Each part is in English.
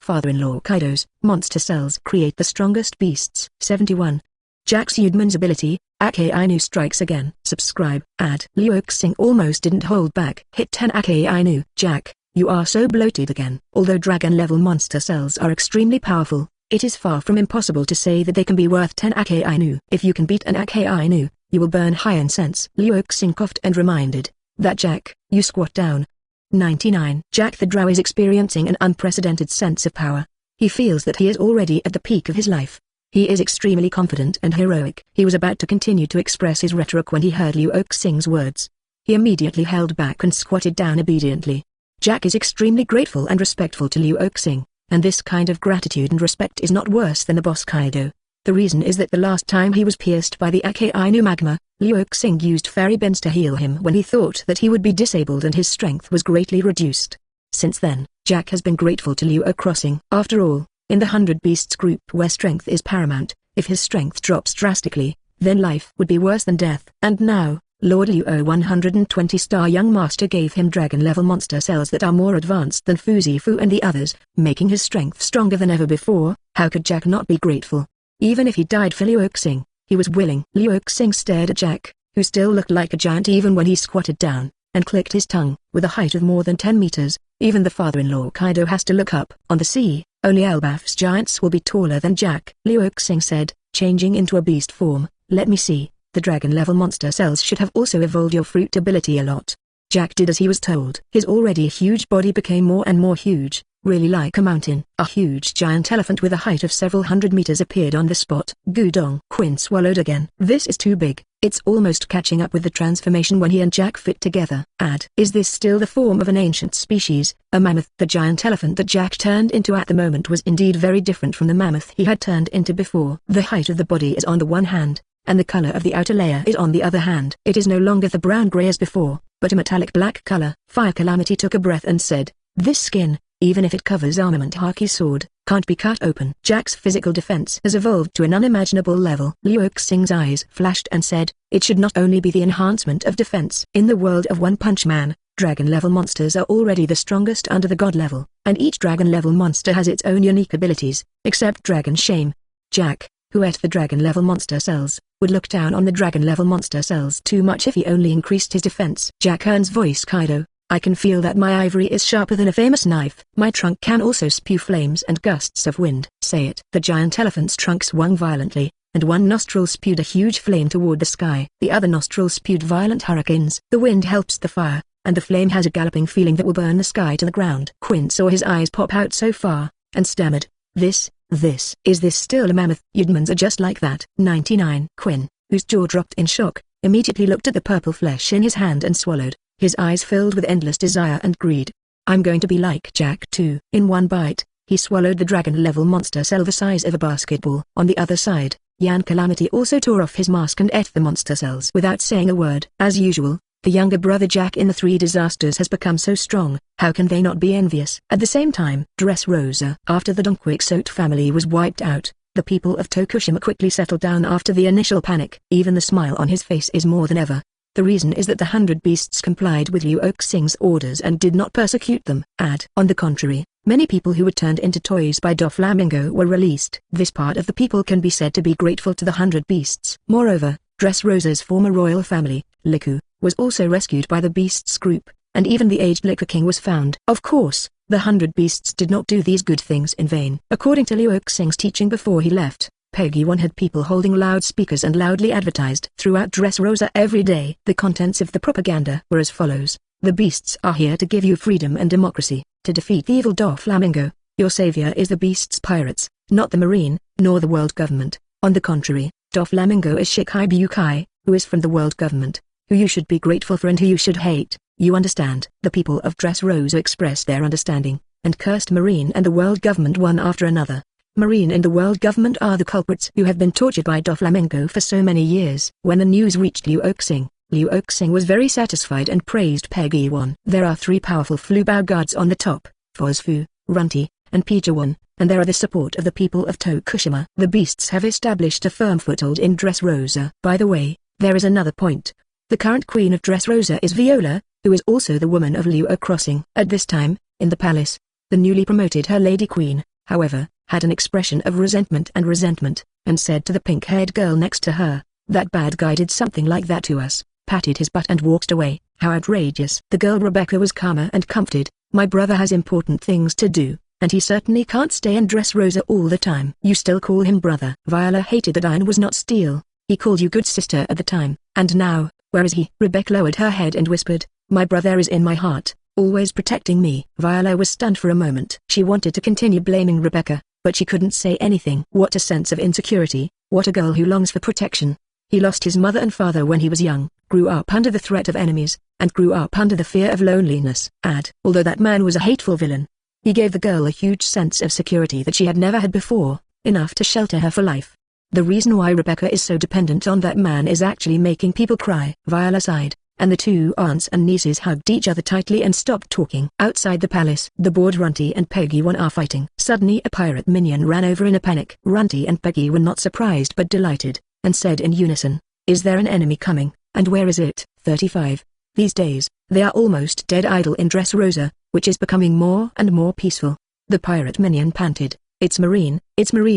Father-in-law Kaido's monster cells create the strongest beasts. 71. Jack's Eudemons ability, Akainu strikes again. Subscribe. Ad. Liu Xing almost didn't hold back. Hit 10 Akainu. Jack, you are so bloated again. Although dragon-level monster cells are extremely powerful, it is far from impossible to say that they can be worth 10 Akainu. If you can beat an Akainu, you will burn high incense. Liu Xing coughed and reminded that Jack, you squat down. 99. Jack the Drow is experiencing an unprecedented sense of power. He feels that he is already at the peak of his life. He is extremely confident and heroic. He was about to continue to express his rhetoric when he heard Liu Xing's words. He immediately held back and squatted down obediently. Jack is extremely grateful and respectful to Liu Xing, and this kind of gratitude and respect is not worse than the boss Kaido. The reason is that the last time he was pierced by the Akainu magma, Liu Xing used fairy bends to heal him when he thought that he would be disabled and his strength was greatly reduced. Since then, Jack has been grateful to Liu Xing. After all, in the 100 Beasts group where strength is paramount, if his strength drops drastically, then life would be worse than death. And now, Lord Liu 120-star young master gave him dragon-level monster cells that are more advanced than Fuzifu and the others, making his strength stronger than ever before. How could Jack not be grateful? Even if he died for Liu Xing, he was willing. Liu Xing stared at Jack, who still looked like a giant even when he squatted down, and clicked his tongue. With a height of more than 10 meters, even the father-in-law Kaido has to look up. On the sea, only Elbaf's giants will be taller than Jack. Liu Xing said, changing into a beast form, let me see, the dragon-level monster cells should have also evolved your fruit ability a lot. Jack did as he was told. His already huge body became more and more huge, really like a mountain. A huge giant elephant with a height of several hundred meters appeared on the spot. Gudong. Quinn swallowed again. This is too big. It's almost catching up with the transformation when he and Jack fit together. Ad. Is this still the form of an ancient species, a mammoth? The giant elephant that Jack turned into at the moment was indeed very different from the mammoth he had turned into before. The height of the body is on the one hand, and the color of the outer layer is on the other hand. It is no longer the brown-gray as before, but a metallic black color. Fire Calamity took a breath and said, this skin, even if it covers armament Haki's sword, can't be cut open. Jack's physical defense has evolved to an unimaginable level. Liu Xing's eyes flashed and said, it should not only be the enhancement of defense. In the world of One Punch Man, dragon-level monsters are already the strongest under the god level, and each dragon-level monster has its own unique abilities, except Dragon Shame. Jack, who ate the dragon-level monster cells, would look down on the dragon-level monster cells too much if he only increased his defense. Jack Earn's voice. Kaido, I can feel that my ivory is sharper than a famous knife. My trunk can also spew flames and gusts of wind. Say it. The giant elephant's trunk swung violently, and one nostril spewed a huge flame toward the sky. The other nostril spewed violent hurricanes. The wind helps the fire, and the flame has a galloping feeling that will burn the sky to the ground. Quinn saw his eyes pop out so far, and stammered, is this still a mammoth? Eudemons are just like that. 99. Quinn, whose jaw dropped in shock, immediately looked at the purple flesh in his hand and swallowed, his eyes filled with endless desire and greed. I'm going to be like Jack too. In one bite, he swallowed the dragon-level monster cell the size of a basketball. On the other side, Yan Calamity also tore off his mask and ate the monster cells without saying a word. As usual, the younger brother Jack in the Three Disasters has become so strong, how can they not be envious? At the same time, Dressrosa. After the Don Quixote family was wiped out, the people of Tokushima quickly settled down after the initial panic. Even the smile on his face is more than ever. The reason is that the 100 Beasts complied with Liu Xing's orders and did not persecute them. On the contrary, many people who were turned into toys by Doflamingo were released. This part of the people can be said to be grateful to the 100 Beasts. Moreover, Dressrosa's former royal family, Liku, was also rescued by the Beasts group, and even the aged Liquor King was found. Of course, the 100 Beasts did not do these good things in vain. According to Liu Xing's teaching before he left, Peggy 1 had people holding loudspeakers and loudly advertised throughout Dressrosa every day. The contents of the propaganda were as follows: the Beasts are here to give you freedom and democracy. To defeat the evil Doflamingo, your savior is the Beasts pirates, not the Marine, nor the world government. On the contrary, Doflamingo is Shikai Bukai, who is from the world government, who you should be grateful for and who you should hate. You understand? The people of Dressrosa expressed their understanding, and cursed Marine and the world government one after another. Marine and the world government are the culprits who have been tortured by Doflamingo for so many years. When the news reached Liu Xing was very satisfied and praised Peggy 1. There are 3 powerful Flubao gods on the top, Fozfu, Runty, and Pijawan, and there are the support of the people of Tokushima. The Beasts have established a firm foothold in Dressrosa. By the way, there is another point. The current queen of Dressrosa is Viola, who is also the woman of Liu Crossing. At this time, in the palace, the newly promoted Her Lady Queen, however, had an expression of resentment, and said to the pink-haired girl next to her, "That bad guy did something like that to us," patted his butt and walked away. How outrageous. The girl Rebecca was calmer and comforted. "My brother has important things to do, and he certainly can't stay and dress Rosa all the time." "You still call him brother?" Viola hated that iron was not steel. "He called you good sister at the time, and now, where is he?" Rebecca lowered her head and whispered, "My brother is in my heart, always protecting me." Viola was stunned for a moment. She wanted to continue blaming Rebecca, but she couldn't say anything. What a sense of insecurity, what a girl who longs for protection. He lost his mother and father when he was young, grew up under the threat of enemies, and grew up under the fear of loneliness. Although that man was a hateful villain, he gave the girl a huge sense of security that she had never had before, enough to shelter her for life. The reason why Rebecca is so dependent on that man is actually making people cry. Viola sighed, and the two aunts and nieces hugged each other tightly and stopped talking. Outside the palace, the bored Runty and Peggy are fighting. Suddenly a pirate minion ran over in a panic. Runty and Peggy were not surprised but delighted, and said in unison, "Is there an enemy coming, and where is it?" 35. These days, they are almost dead idle in Dressrosa, which is becoming more and more peaceful. The pirate minion panted, It's Marine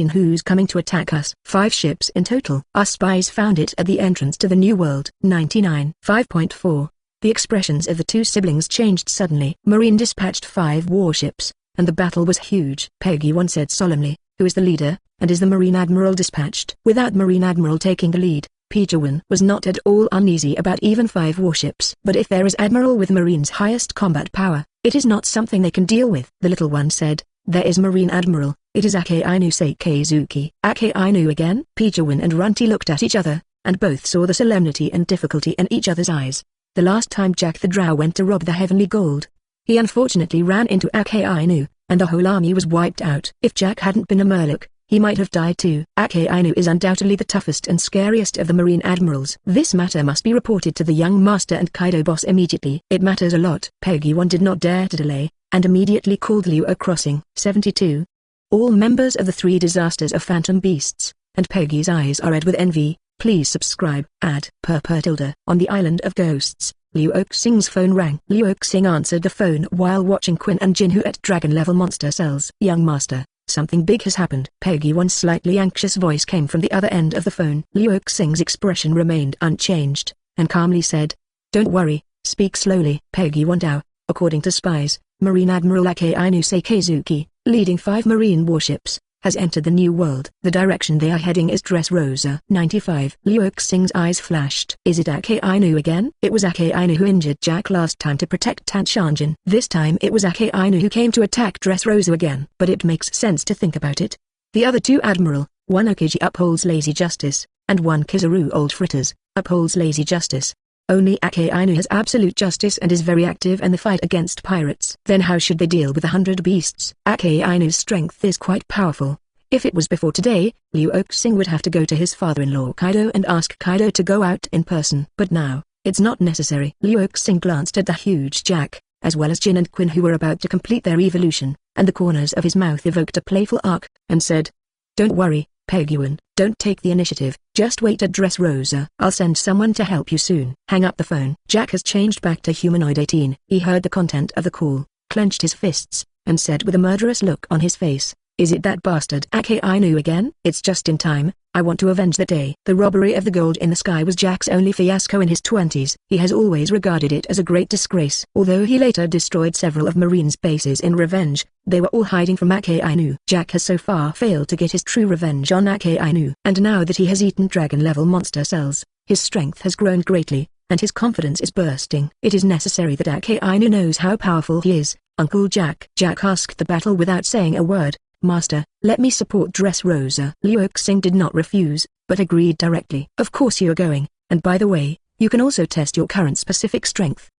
who's coming to attack us." 5 ships in total. Our spies found it at the entrance to the New World. 99. 5.4. The expressions of the two siblings changed suddenly. Marine dispatched 5 warships, and the battle was huge. Peggy once said solemnly, "Who is the leader, and is the Marine Admiral dispatched?" Without Marine Admiral taking the lead, Peggy was not at all uneasy about even 5 warships. But if there is Admiral with Marine's highest combat power, it is not something they can deal with. The little one said, "There is Marine Admiral, it is Akainu Sakazuki." "Akainu again?" Peggy and Runty looked at each other, and both saw the solemnity and difficulty in each other's eyes. The last time Jack the Drow went to rob the Heavenly Gold, he unfortunately ran into Akainu, and the whole army was wiped out. If Jack hadn't been a Murloc, he might have died too. Akainu is undoubtedly the toughest and scariest of the Marine Admirals. This matter must be reported to the young master and Kaido boss immediately. It matters a lot. Peggy did not dare to delay, and immediately called Liu crossing. 72. All members of the 3 disasters of Phantom Beasts, and Peggy's eyes are red with envy. Please subscribe. Tilda. On the Island of Ghosts, Liu Xing's phone rang. Liu Xing answered the phone while watching Quinn and Jinhu at dragon-level monster cells. "Young master, something big has happened." Peggy's slightly anxious voice came from the other end of the phone. Liu Xing's expression remained unchanged, and calmly said, "Don't worry, speak slowly." Peggy now, according to spies, Marine Admiral Akainu Sakazuki, leading 5 marine warships, has entered the New World. The direction they are heading is Dressrosa. 95. Liu Xing's eyes flashed. "Is it Akainu again?" It was Akainu who injured Jack last time to protect Tanshanjin. This time it was Akainu who came to attack Dressrosa again. But it makes sense to think about it. The other 2 Admiral, one Okiji upholds lazy justice, and one Kizaru Old Fritters, upholds lazy justice. Only Akainu has absolute justice and is very active in the fight against pirates. Then how should they deal with 100 beasts? Akainu's strength is quite powerful. If it was before today, Liu Xing would have to go to his father-in-law Kaido and ask Kaido to go out in person. But now, it's not necessary. Liu Xing glanced at the huge Jack, as well as Jin and Quinn who were about to complete their evolution, and the corners of his mouth evoked a playful arc, and said, "Don't worry, Peggy, don't take the initiative, just wait at Dressrosa. I'll send someone to help you soon." Hang up the phone. Jack has changed back to humanoid 18. He heard the content of the call, clenched his fists, and said with a murderous look on his face, "Is it that bastard Akainu again? It's just in time, I want to avenge the day." The robbery of the gold in the sky was Jack's only fiasco in his 20s. He has always regarded it as a great disgrace. Although he later destroyed several of Marine's bases in revenge, they were all hiding from Akainu. Jack has so far failed to get his true revenge on Akainu. And now that he has eaten dragon-level monster cells, his strength has grown greatly, and his confidence is bursting. It is necessary that Akainu knows how powerful he is. "Uncle Jack." Jack asked the battle without saying a word. "Master, let me support Dressrosa." Liu Xing did not refuse, but agreed directly. "Of course you are going, and by the way, you can also test your current specific strength."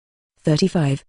35.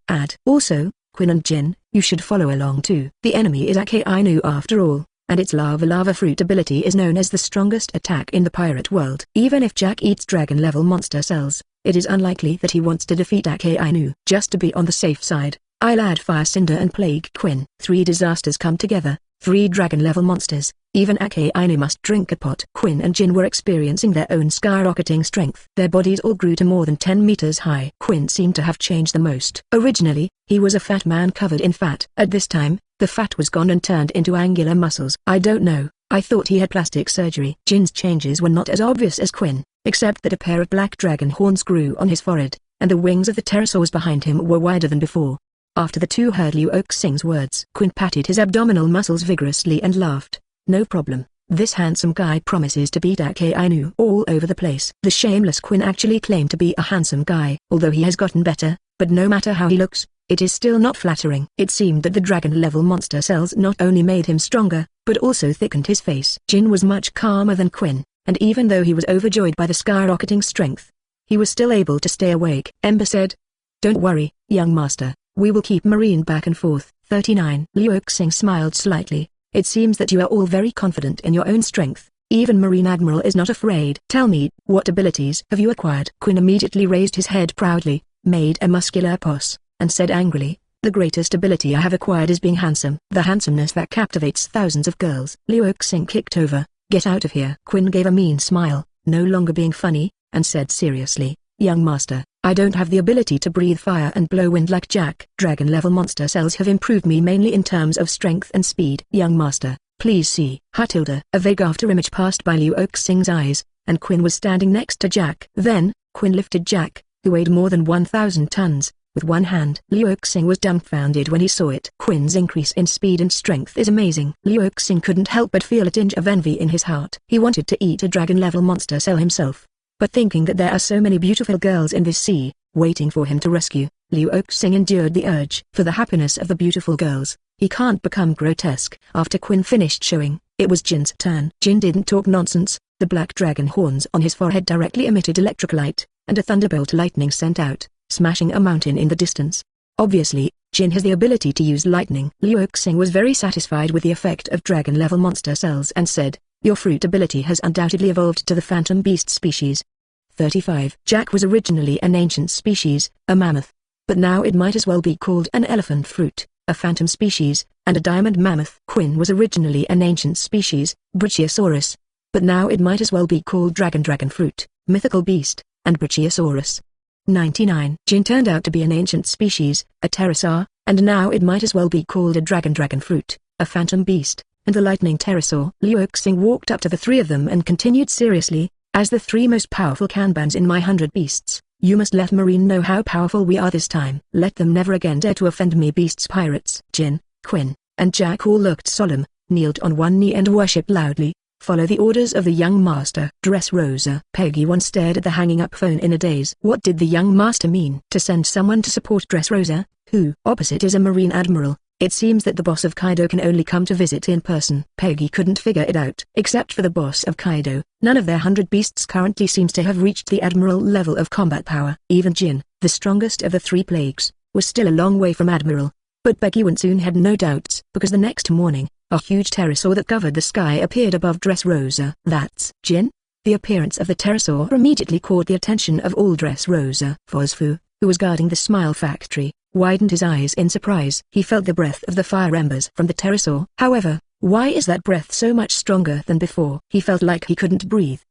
Also, Quinn and Jin, you should follow along too. The enemy is Akainu after all, and its lava fruit ability is known as the strongest attack in the pirate world. Even if Jack eats dragon-level monster cells, it is unlikely that he wants to defeat Akainu. Just to be on the safe side, I'll add Fire Cinder and Plague Quinn. 3 disasters come together. 3 dragon-level monsters, even Akainu must drink a pot. Quinn and Jin were experiencing their own skyrocketing strength. Their bodies all grew to more than 10 meters high. Quinn seemed to have changed the most. Originally, he was a fat man covered in fat. At this time, The fat was gone and turned into angular muscles. I don't know, I thought he had plastic surgery. Jin's changes were not as obvious as Quinn, except that a pair of black dragon horns grew on his forehead, and the wings of the pterosaurs behind him were wider than before. After the two heard Liu Oxing's words, Quinn patted his abdominal muscles vigorously and laughed. No problem. This handsome guy promises to beat Akainu all over the place. The shameless Quinn actually claimed to be a handsome guy, although he has gotten better, but no matter how he looks, it is still not flattering. It seemed that the dragon-level monster cells not only made him stronger, but also thickened his face. Jin was much calmer than Quinn, and even though he was overjoyed by the skyrocketing strength, he was still able to stay awake. Ember said, "Don't worry, young master, we will keep Marine back and forth." 39. Liu Oxing smiled slightly. It seems that you are all very confident in your own strength. Even Marine Admiral is not afraid. Tell me, what abilities have you acquired? Quinn immediately raised his head proudly, made a muscular pose, and said angrily, "The greatest ability I have acquired is being handsome. The handsomeness that captivates thousands of girls." Liu Oxing kicked over. "Get out of here." Quinn gave a mean smile, no longer being funny, and said seriously, "Young master, I don't have the ability to breathe fire and blow wind like Jack. Dragon-level monster cells have improved me mainly in terms of strength and speed." "Young master, please see." Hatilda. A vague afterimage passed by Liu Oxing's eyes, and Quinn was standing next to Jack. Then, Quinn lifted Jack, who weighed more than 1,000 tons, with one hand. Liu Oxing was dumbfounded when he saw it. Quinn's increase in speed and strength is amazing. Liu Oxing couldn't help but feel a tinge of envy in his heart. He wanted to eat a dragon-level monster cell himself. But thinking that there are so many beautiful girls in this sea, waiting for him to rescue, Liu Oxing endured the urge. For the happiness of the beautiful girls, he can't become grotesque. After Quinn finished showing, it was Jin's turn. Jin didn't talk nonsense. The black dragon horns on his forehead directly emitted electric light, and a thunderbolt lightning sent out, smashing a mountain in the distance. Obviously, Jin has the ability to use lightning. Liu Oxing was very satisfied with the effect of dragon-level monster cells and said, "Your fruit ability has undoubtedly evolved to the phantom beast species." 35. Jack was originally an ancient species, a mammoth. But now it might as well be called an elephant fruit, a phantom species, and a diamond mammoth. Quinn was originally an ancient species, Brachiosaurus. But now it might as well be called dragon fruit, mythical beast, and Brachiosaurus. 99. Jin turned out to be an ancient species, a pterosaur, and now it might as well be called a dragon fruit, a phantom beast, and a lightning pterosaur. Liu Oxing walked up to the three of them and continued seriously, "As the three most powerful kanbans in my 100 beasts, you must let Marine know how powerful we are this time. Let them never again dare to offend me." Beasts pirates. Jin, Quinn, and Jack all looked solemn, kneeled on one knee and worshipped loudly. "Follow the orders of the young master." Dressrosa. Peggy once stared at the hanging-up phone in a daze. What did the young master mean? To send someone to support Dressrosa, who opposite is a Marine Admiral? It seems that the boss of Kaido can only come to visit in person. Peggy couldn't figure it out. Except for the boss of Kaido, none of their 100 beasts currently seems to have reached the admiral level of combat power. Even Jin, the strongest of the three plagues, was still a long way from admiral. But Peggy soon had no doubts, because the next morning, a huge pterosaur that covered the sky appeared above Dressrosa. "That's Jin?" The appearance of the pterosaur immediately caught the attention of all Dressrosa. Fosfu, who was guarding the smile factory, widened his eyes in surprise. He felt the breath of the fire embers from the pterosaur. However, why is that breath so much stronger than before? He felt like he couldn't breathe.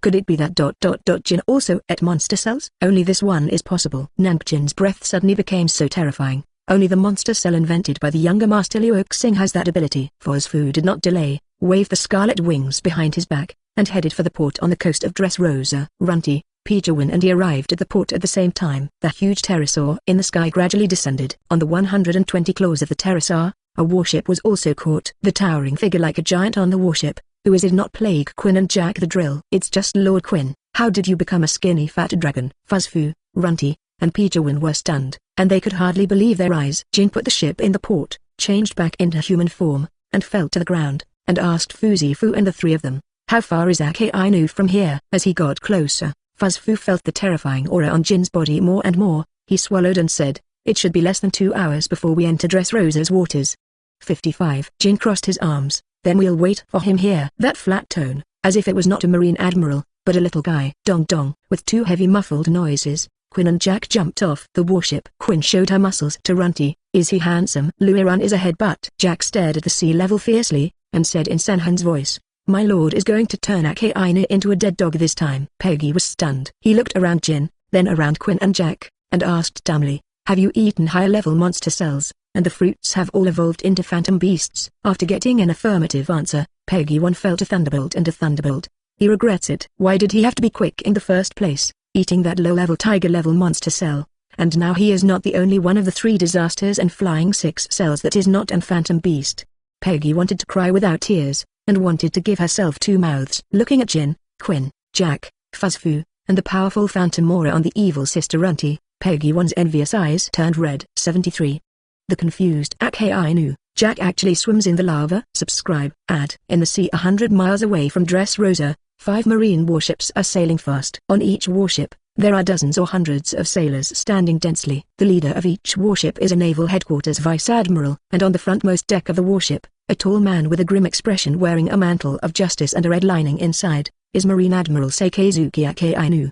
Could it be that Jin also ate monster cells? Only this one is possible. Nangjin's breath suddenly became so terrifying. Only the monster cell invented by the younger master Liu Oxing has that ability. Fosfu did not delay, waved the scarlet wings behind his back, and headed for the port on the coast of Dressrosa. Runty, Pijawin and he arrived at the port at the same time. The huge pterosaur in the sky gradually descended. On the 120 claws of the pterosaur, a warship was also caught. The towering figure like a giant on the warship, who is it not Plague Quinn and Jack the Drill? "It's just Lord Quinn. How did you become a skinny fat dragon?" Fosfu, Runty, and Pijawin were stunned, and they could hardly believe their eyes. Jin put the ship in the port, changed back into human form, and fell to the ground, and asked Fuzifu and the three of them, "How far is Akainu from here?" As he got closer, Fosfu felt the terrifying aura on Jin's body more and more. He swallowed and said, "It should be less than 2 hours before we enter Dressrosa's waters." 55. Jin crossed his arms. "Then we'll wait for him here." That flat tone, as if it was not a Marine Admiral, but a little guy. Dong dong. With two heavy muffled noises, Quinn and Jack jumped off the warship. Quinn showed her muscles to Runty. "Is he handsome?" Luiran is ahead but Jack stared at the sea level fiercely, and said in Senhan's voice, "My lord is going to turn Akainu into a dead dog this time." Peggy was stunned. He looked around Jin, then around Quinn and Jack, and asked dumbly, "Have you eaten higher level monster cells?" and the fruits have all evolved into phantom beasts. After getting an affirmative answer, Peggy 1 felt a thunderbolt and a thunderbolt. He regrets it. Why did he have to be quick in the first place, eating that low-level tiger-level monster cell? And now he is not the only one of the 3 disasters and flying 6 cells that is not an phantom beast. Peggy wanted to cry without tears, and wanted to give herself 2 mouths. Looking at Jin, Quinn, Jack, Fuzzfu, and the powerful Phantom Aura on the evil sister Runty, Peggy 1's envious eyes turned red. 73. The confused Akainu. Jack actually swims in the lava. Subscribe. Ad. In the sea 100 miles away from Dressrosa, 5 marine warships are sailing fast. On each warship, there are dozens or hundreds of sailors standing densely. The leader of each warship is a naval headquarters vice admiral, and on the frontmost deck of the warship, a tall man with a grim expression wearing a mantle of justice and a red lining inside, is Marine Admiral Seikazuki Akainu.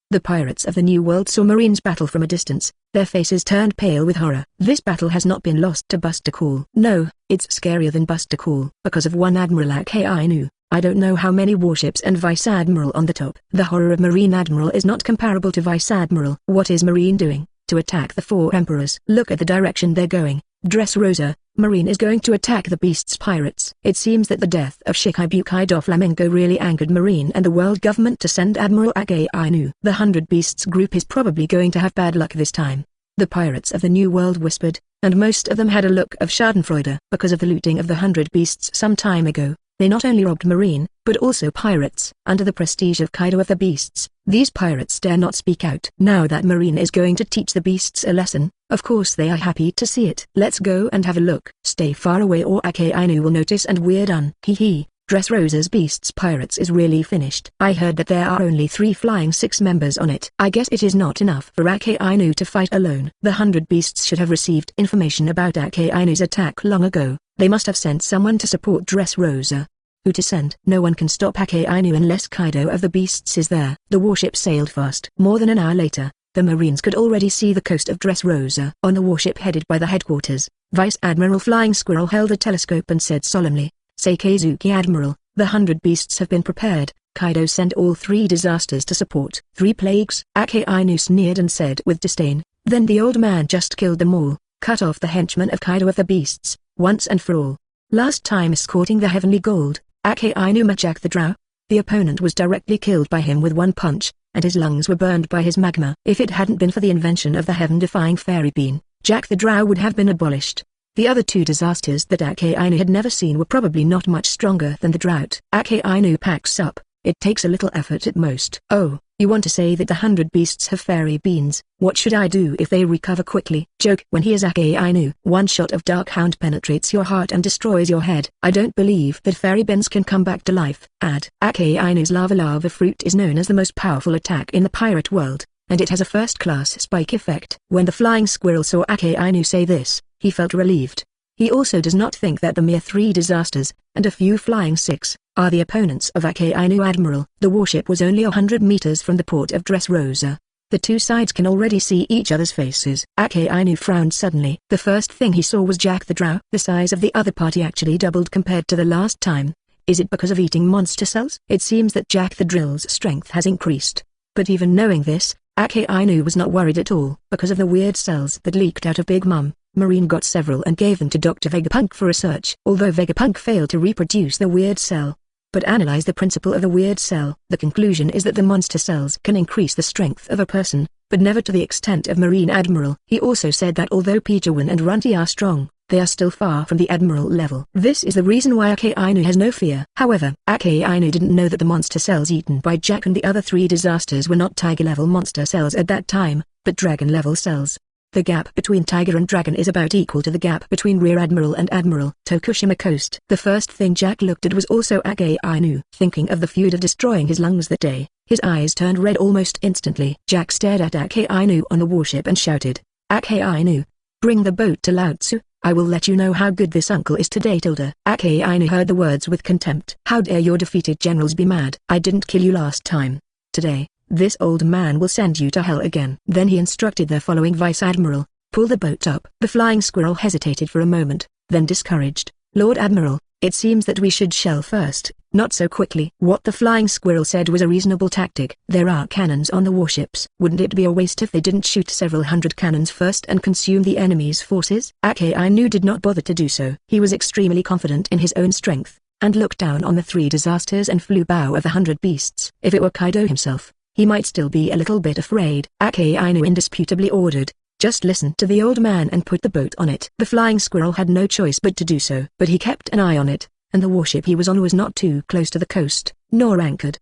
The pirates of the New World saw Marines battle from a distance. Their faces turned pale with horror. This battle has not been lost to Buster Call. No, it's scarier than Buster Call. Because of one Admiral Akainu, I don't know how many warships and Vice Admiral on the top. The horror of Marine Admiral is not comparable to Vice Admiral. What is Marine doing? To attack the 4 emperors. Look at the direction they're going. Dressrosa, Marine is going to attack the Beast's pirates. It seems that the death of Shikibukai Doflamingo really angered Marine and the world government to send Admiral Akainu. The 100 Beasts group is probably going to have bad luck this time. The pirates of the New World whispered, and most of them had a look of schadenfreude. Because of the looting of the 100 Beasts some time ago, they not only robbed Marine, but also pirates. Under the prestige of Kaido of the Beasts, these pirates dare not speak out. Now that Marine is going to teach the Beasts a lesson, of course they are happy to see it. Let's go and have a look. Stay far away or Akainu will notice and we're done. Hee. Dressrosa's Beasts Pirates is really finished. I heard that there are only 3 flying 6 members on it. I guess it is not enough for Akainu to fight alone. The 100 Beasts should have received information about Akainu's attack long ago. They must have sent someone to support Dressrosa. Who to send? No one can stop Akainu unless Kaido of the Beasts is there. The warship sailed fast. More than an hour later, the Marines could already see the coast of Dressrosa. On the warship headed by the headquarters, Vice Admiral Flying Squirrel held a telescope and said solemnly, Seikazuki Admiral, the 100 Beasts have been prepared. Kaido sent all 3 disasters to support. 3 plagues? Akainu sneered and said with disdain, then the old man just killed them all, cut off the henchmen of Kaido of the Beasts, once and for all. Last time escorting the Heavenly Gold, Akainu met Jack the Drow. The opponent was directly killed by him with one punch, and his lungs were burned by his magma. If it hadn't been for the invention of the heaven-defying fairy bean, Jack the Drow would have been abolished. The other 2 disasters that Akainu had never seen were probably not much stronger than the drought. Akainu packs up. It takes a little effort at most. Oh, you want to say that the 100 Beasts have fairy beans? What should I do if they recover quickly? Joke. When he is Akainu, one shot of Dark Hound penetrates your heart and destroys your head. I don't believe that fairy beans can come back to life. Add. Akainu's lava fruit is known as the most powerful attack in the pirate world, and it has a first-class spike effect. When the Flying Squirrel saw Akainu say this, he felt relieved. He also does not think that the mere 3 disasters, and a few flying 6, are the opponents of Akainu Admiral. The warship was only 100 meters from the port of Dressrosa. The 2 sides can already see each other's faces. Akainu frowned suddenly. The first thing he saw was Jack the Drow. The size of the other party actually doubled compared to the last time. Is it because of eating monster cells? It seems that Jack the Drill's strength has increased. But even knowing this, Akainu was not worried at all. Because of the weird cells that leaked out of Big Mom, Marine got several and gave them to Dr. Vegapunk for research. Although Vegapunk failed to reproduce the weird cell, but analyze the principle of the weird cell, the conclusion is that the monster cells can increase the strength of a person, but never to the extent of Marine Admiral. He also said that although Pijawan and Runty are strong, they are still far from the Admiral level. This is the reason why Akainu has no fear. However, Akainu didn't know that the monster cells eaten by Jack and the other 3 disasters were not Tiger-level monster cells at that time, but Dragon-level cells. The gap between Tiger and Dragon is about equal to the gap between Rear Admiral and Admiral. Tokushima Coast. The first thing Jack looked at was also Akainu. Thinking of the feud of destroying his lungs that day, his eyes turned red almost instantly. Jack stared at Akainu on the warship and shouted, Akainu, bring the boat to Laotsu. I will let you know how good this uncle is today. Akainu heard the words with contempt. How dare your defeated generals be mad? I didn't kill you last time. Today, this old man will send you to hell again. Then he instructed the following Vice Admiral, pull the boat up. The Flying Squirrel hesitated for a moment, then discouraged, Lord Admiral, it seems that we should shell first. Not so quickly. What the flying squirrel said was a reasonable tactic. There are cannons on the warships. Wouldn't it be a waste if they didn't shoot several hundred cannons first and consume the enemy's forces? Akainu did not bother to do so. He was extremely confident in his own strength, and looked down on the three disasters and flew bow of 100 beasts. If it were Kaido himself, he might still be a little bit afraid. Akainu indisputably ordered, "Just listen to the old man and put the boat on it." The flying squirrel had no choice but to do so. But he kept an eye on it, and the warship he was on was not too close to the coast, nor anchored.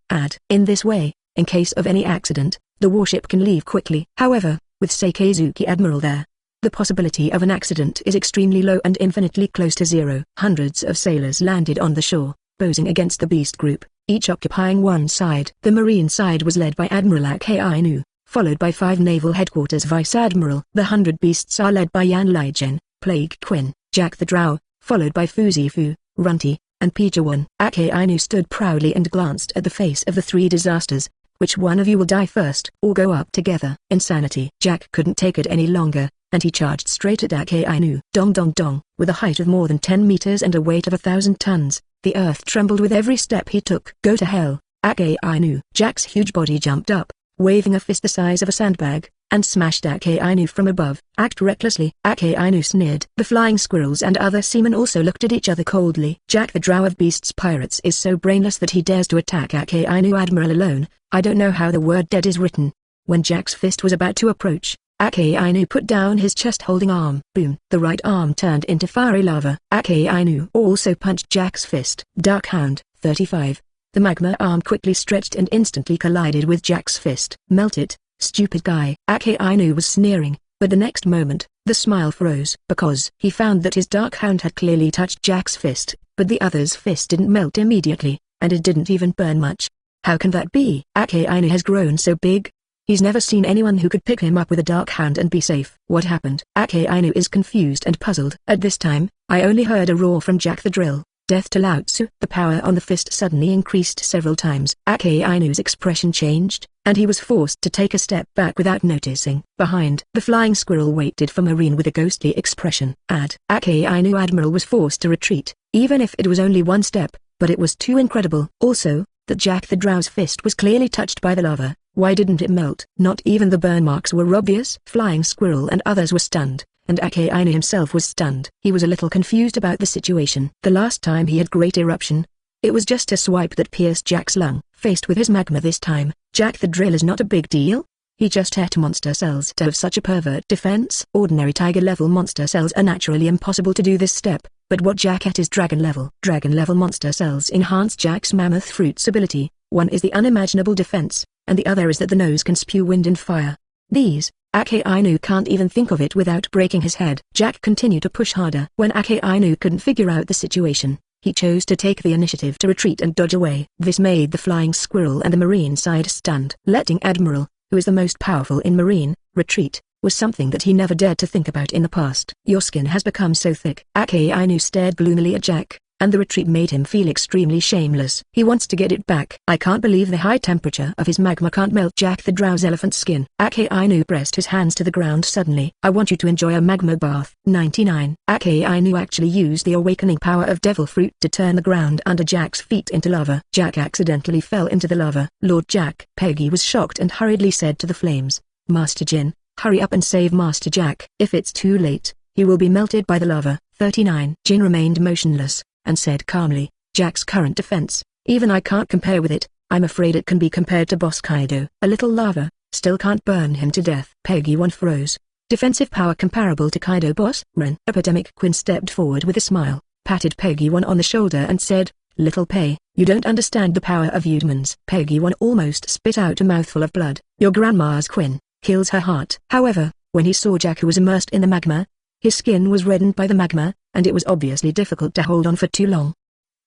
In this way, in case of any accident, the warship can leave quickly. However, with Sakazuki Admiral there, the possibility of an accident is extremely low and infinitely close to zero. Hundreds of sailors landed on the shore, posing against the beast group, each occupying one side. The marine side was led by Admiral Akainu, followed by 5 Naval Headquarters Vice Admiral. The 100 beasts are led by Yan Lijian, Plague Quinn, Jack the Drow, followed by Fuzifu, Runty, and Pijawan. Akainu stood proudly and glanced at the face of the 3 disasters. "Which one of you will die first, or go up together?" Insanity. Jack couldn't take it any longer, and he charged straight at Akainu. Dong dong dong. With a height of more than 10 meters and a weight of 1,000 tons, the earth trembled with every step he took. "Go to hell, Akainu." Jack's huge body jumped up, waving a fist the size of a sandbag, and smashed Akainu from above. "Act recklessly." Akainu sneered. The flying squirrels and other seamen also looked at each other coldly. Jack the Drow of Beasts Pirates is so brainless that he dares to attack Akainu Admiral alone. I don't know how the word dead is written. When Jack's fist was about to approach, Akainu put down his chest-holding arm. Boom! The right arm turned into fiery lava. Akainu also punched Jack's fist. Dark Hound, 35. The magma arm quickly stretched and instantly collided with Jack's fist. "Melt it, stupid guy." Akainu was sneering, but the next moment, the smile froze. Because he found that his Dark Hound had clearly touched Jack's fist, but the other's fist didn't melt immediately, and it didn't even burn much. How can that be? Akainu has grown so big. He's never seen anyone who could pick him up with a Dark Hound and be safe. What happened? Akainu is confused and puzzled. At this time, I only heard a roar from Jack the Drill. Death to Lao Tzu. The power on the fist suddenly increased several times. Akainu's expression changed, and he was forced to take a step back without noticing. Behind, the flying squirrel waited for Marine with a ghostly expression. Akainu Admiral was forced to retreat, even if it was only one step, but it was too incredible. Also, that Jack the Drow's fist was clearly touched by the lava. Why didn't it melt? Not even the burn marks were obvious. Flying squirrel and others were stunned, and Akainu himself was stunned. He was a little confused about the situation. The last time he had great eruption, it was just a swipe that pierced Jack's lung. Faced with his magma this time, Jack the Drill is not a big deal. He just ate monster cells to have such a pervert defense. Ordinary tiger-level monster cells are naturally impossible to do this step, but what Jack ate is dragon-level. Dragon-level monster cells enhance Jack's mammoth fruit's ability. One is the unimaginable defense, and the other is that the nose can spew wind and fire. These, Akainu can't even think of it without breaking his head. Jack continued to push harder. When Akainu couldn't figure out the situation, he chose to take the initiative to retreat and dodge away. This made the flying squirrel and the marine side stunned. Letting Admiral, who is the most powerful in marine, retreat, was something that he never dared to think about in the past. Your skin has become so thick. Akainu stared gloomily at Jack, and the retreat made him feel extremely shameless. He wants to get it back. I can't believe the high temperature of his magma can't melt Jack the Drow's elephant skin. Akainu pressed his hands to the ground suddenly. I want you to enjoy a magma bath. 99. Akainu actually used the awakening power of devil fruit to turn the ground under Jack's feet into lava. Jack accidentally fell into the lava. Lord Jack. Peggy was shocked and hurriedly said to the flames, Master Jin, hurry up and save Master Jack. If it's too late, he will be melted by the lava. 39. Jin remained motionless, and said calmly, Jack's current defense, even I can't compare with it. I'm afraid it can be compared to Boss Kaido. A little lava, still can't burn him to death. Peggy 1 froze. Defensive power comparable to Kaido Boss? Ren. Epidemic Quinn stepped forward with a smile, patted Peggy 1 on the shoulder and said, Little Pei, you don't understand the power of Eudemons. Peggy 1 almost spit out a mouthful of blood. Your grandma's Quinn, kills her heart. However, when he saw Jack who was immersed in the magma, his skin was reddened by the magma, and it was obviously difficult to hold on for too long.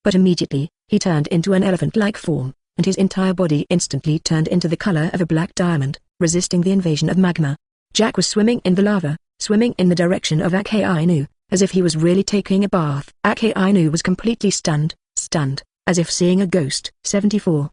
But immediately, he turned into an elephant-like form, and his entire body instantly turned into the color of a black diamond, resisting the invasion of magma. Jack was swimming in the lava, swimming in the direction of Akainu, as if he was really taking a bath. Akainu was completely stunned, as if seeing a ghost. 74.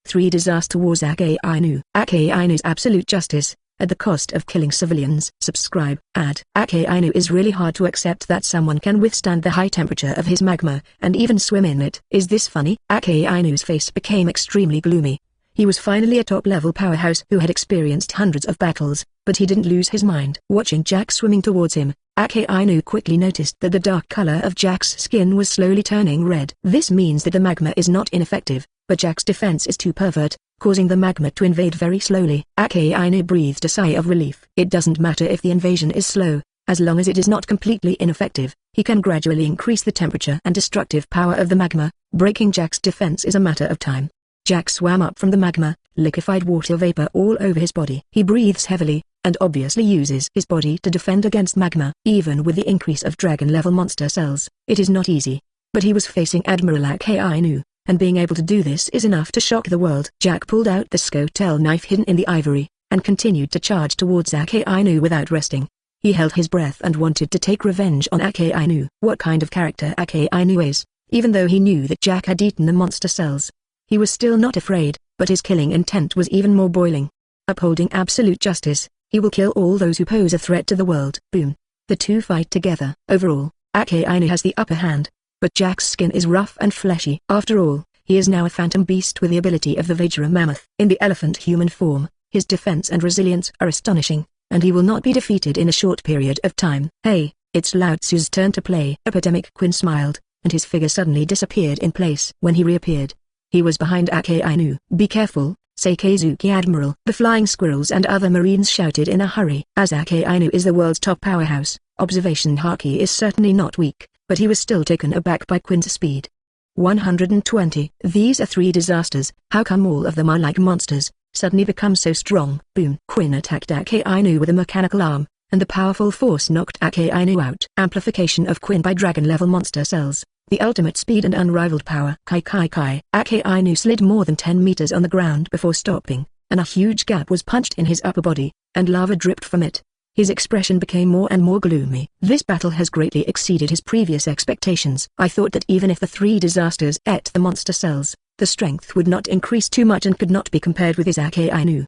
3 Disaster Wars. Akainu's absolute justice. at the cost of killing civilians. Subscribe. Ad. Akainu is really hard to accept that someone can withstand the high temperature of his magma and even swim in it. Is this funny? Akainu's face became extremely gloomy. He was finally a top-level powerhouse who had experienced hundreds of battles, but he didn't lose his mind. Watching Jack swimming towards him, Akainu quickly noticed that the dark color of Jack's skin was slowly turning red. This means that the magma is not ineffective, but Jack's defense is too pervert, causing the magma to invade very slowly. Akainu breathed a sigh of relief. It doesn't matter if the invasion is slow, as long as it is not completely ineffective. He can gradually increase the temperature and destructive power of the magma. Breaking Jack's defense is a matter of time. Jack swam up from the magma, liquefied water vapor all over his body. He breathes heavily, and obviously uses his body to defend against magma. Even with the increase of dragon-level monster cells, it is not easy. But he was facing Admiral Akainu, and being able to do this is enough to shock the world. Jack pulled out the scotel knife hidden in the ivory, and continued to charge towards Akainu without resting. He held his breath and wanted to take revenge on Akainu. What kind of character Akainu is? Even though he knew that Jack had eaten the monster cells, he was still not afraid, but his killing intent was even more boiling. Upholding absolute justice, he will kill all those who pose a threat to the world. Boom. The two fight together. Overall, Akainu has the upper hand, but Jack's skin is rough and fleshy. After all, he is now a phantom beast with the ability of the Vajra mammoth. In the elephant-human form, his defense and resilience are astonishing, and he will not be defeated in a short period of time. Hey, it's Lao Tzu's turn to play. Epidemic Quinn smiled, and his figure suddenly disappeared in place. When he reappeared, he was behind Akainu. Be careful, Sakazuki Admiral. The flying squirrels and other marines shouted in a hurry. As Akainu is the world's top powerhouse, observation haki is certainly not weak, but he was still taken aback by Quinn's speed. 120. These are 3 disasters. How come all of them are like monsters, suddenly become so strong? Boom. Quinn attacked Akainu with a mechanical arm, and the powerful force knocked Akainu out. Amplification of Quinn by dragon-level monster cells. The ultimate speed and unrivaled power. Kai. Akainu slid more than 10 meters on the ground before stopping, and a huge gap was punched in his upper body, and lava dripped from it. His expression became more and more gloomy. This battle has greatly exceeded his previous expectations. I thought that even if the 3 disasters ate the monster cells, the strength would not increase too much and could not be compared with his Akainu.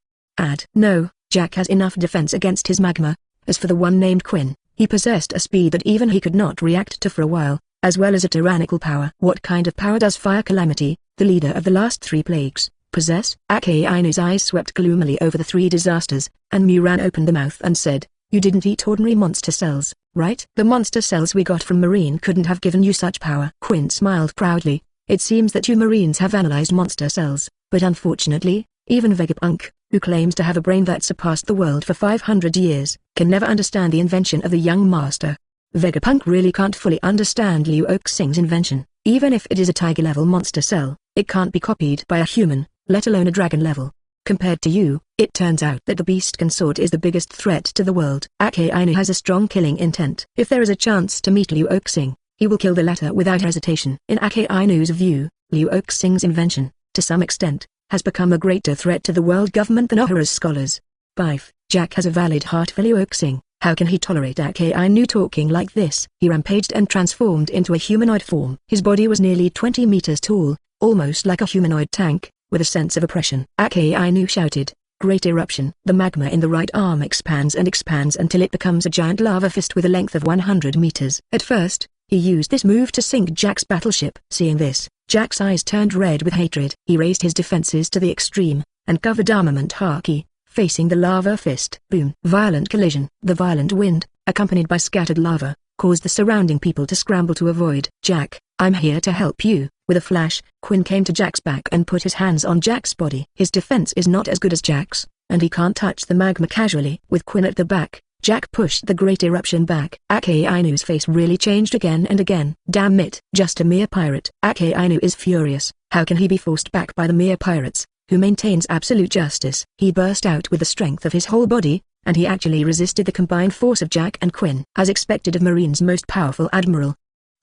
No, Jack has enough defense against his magma. As for the one named Quinn, he possessed a speed that even he could not react to for a while, as well as a tyrannical power. What kind of power does Fire Calamity, the leader of the last 3 plagues, possess? Akainu's eyes swept gloomily over the 3 disasters, and Muran opened the mouth and said, "You didn't eat ordinary monster cells, right? The monster cells we got from Marine couldn't have given you such power." Quinn smiled proudly. "It seems that you Marines have analyzed monster cells, but unfortunately, even Vegapunk, who claims to have a brain that surpassed the world for 500 years, can never understand the invention of the young master. Vegapunk really can't fully understand Liu Oxing's invention. Even if it is a tiger-level monster cell, it can't be copied by a human, let alone a dragon-level. Compared to you, it turns out that the beast consort is the biggest threat to the world." Akainu has a strong killing intent. If there is a chance to meet Liu Oxing, he will kill the latter without hesitation. In Akainu's view, Liu Oxing's invention, to some extent, has become a greater threat to the world government than Ohara's scholars. Bife, Jack has a valid heart for Liu Oxing. How can he tolerate Akainu talking like this? He rampaged and transformed into a humanoid form. His body was nearly 20 meters tall, almost like a humanoid tank, with a sense of oppression. Akainu shouted, "Great eruption!" The magma in the right arm expands and expands until it becomes a giant lava fist with a length of 100 meters. At first, he used this move to sink Jack's battleship. Seeing this, Jack's eyes turned red with hatred. He raised his defenses to the extreme, and covered armament haki, facing the lava fist. Boom. Violent collision. The violent wind, accompanied by scattered lava, caused the surrounding people to scramble to avoid. "Jack, I'm here to help you." With a flash, Quinn came to Jack's back and put his hands on Jack's body. His defense is not as good as Jack's, and he can't touch the magma casually. With Quinn at the back, Jack pushed the great eruption back. Akainu's face really changed again and again. Damn it. Just a mere pirate. Akainu is furious. How can he be forced back by the mere pirates, who maintains absolute justice? He burst out with the strength of his whole body, and he actually resisted the combined force of Jack and Quinn. As expected of Marine's most powerful admiral.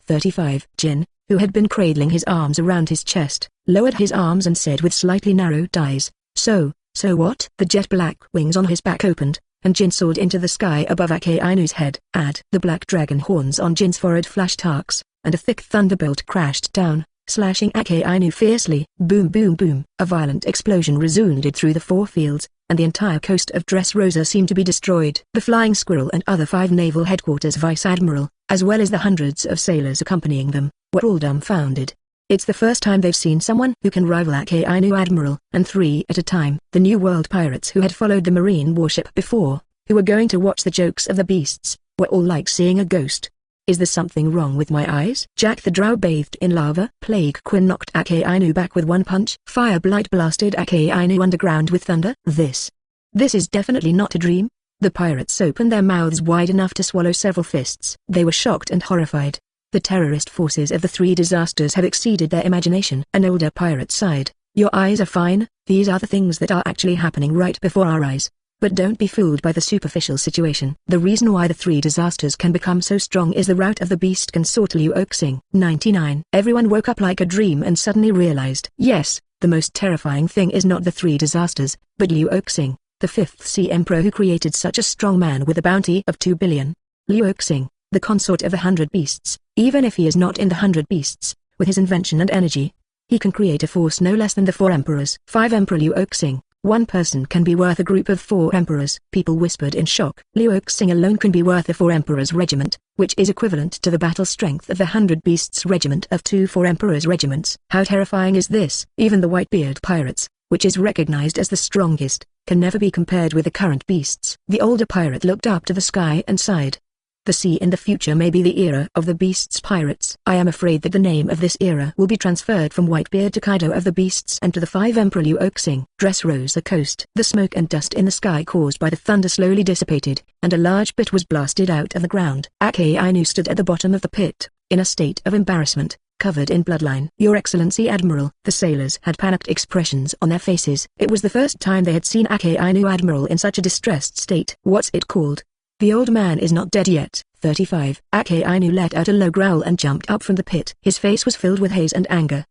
35. Jin, who had been cradling his arms around his chest, lowered his arms and said with slightly narrowed eyes, So what?" The jet-black wings on his back opened, and Jin soared into the sky above Akainu's head. The black dragon horns on Jin's forehead flashed arcs, and a thick thunderbolt crashed down, slashing Akainu fiercely. Boom boom boom. A violent explosion resounded through the 4 fields, and the entire coast of Dressrosa seemed to be destroyed. The Flying Squirrel and other 5 naval headquarters vice admiral, as well as the hundreds of sailors accompanying them, were all dumbfounded. It's the first time they've seen someone who can rival Akainu admiral, and 3 at a time. The New World pirates who had followed the marine warship before, who were going to watch the jokes of the beasts, were all like seeing a ghost. Is there something wrong with my eyes? Jack the Drow bathed in lava. Plague Quinn knocked Akainu back with 1 punch. Fire Blight blasted Akainu underground with thunder. This is definitely not a dream. The pirates opened their mouths wide enough to swallow several fists. They were shocked and horrified. The terrorist forces of the 3 disasters have exceeded their imagination. An older pirate sighed. Your eyes are fine, these are the things that are actually happening right before our eyes. But don't be fooled by the superficial situation. The reason why the 3 disasters can become so strong is the rout of the beast consort Liu Oxing. 99. Everyone woke up like a dream and suddenly realized. Yes, the most terrifying thing is not the 3 disasters, but Liu Oxing, the 5th Sea Emperor who created such a strong man with a bounty of 2 billion. Liu Oxing, the consort of the 100 beasts. Even if he is not in the 100 beasts, with his invention and energy, he can create a force no less than the 4 emperors. 5 Emperor Liu Oxing. 1 person can be worth a group of 4 emperors. People whispered in shock. Liu Oxing alone can be worth a 4 emperors regiment, which is equivalent to the battle strength of the 100 beasts regiment of 2 4 emperors regiments. How terrifying is this? Even the Whitebeard pirates, which is recognized as the strongest, can never be compared with the current beasts. The older pirate looked up to the sky and sighed. The sea in the future may be the era of the beasts pirates. I am afraid that the name of this era will be transferred from Whitebeard to Kaido of the beasts and to the 5 Emperor Liu Oxing. Dressrosa coast. The smoke and dust in the sky caused by the thunder slowly dissipated, and a large pit was blasted out of the ground. Akainu stood at the bottom of the pit, in a state of embarrassment, covered in bloodline. Your Excellency Admiral. The sailors had panicked expressions on their faces. It was the first time they had seen Akainu Admiral in such a distressed state. What's it called? The old man is not dead yet. 35. Akainu let out a low growl and jumped up from the pit. His face was filled with haze and anger.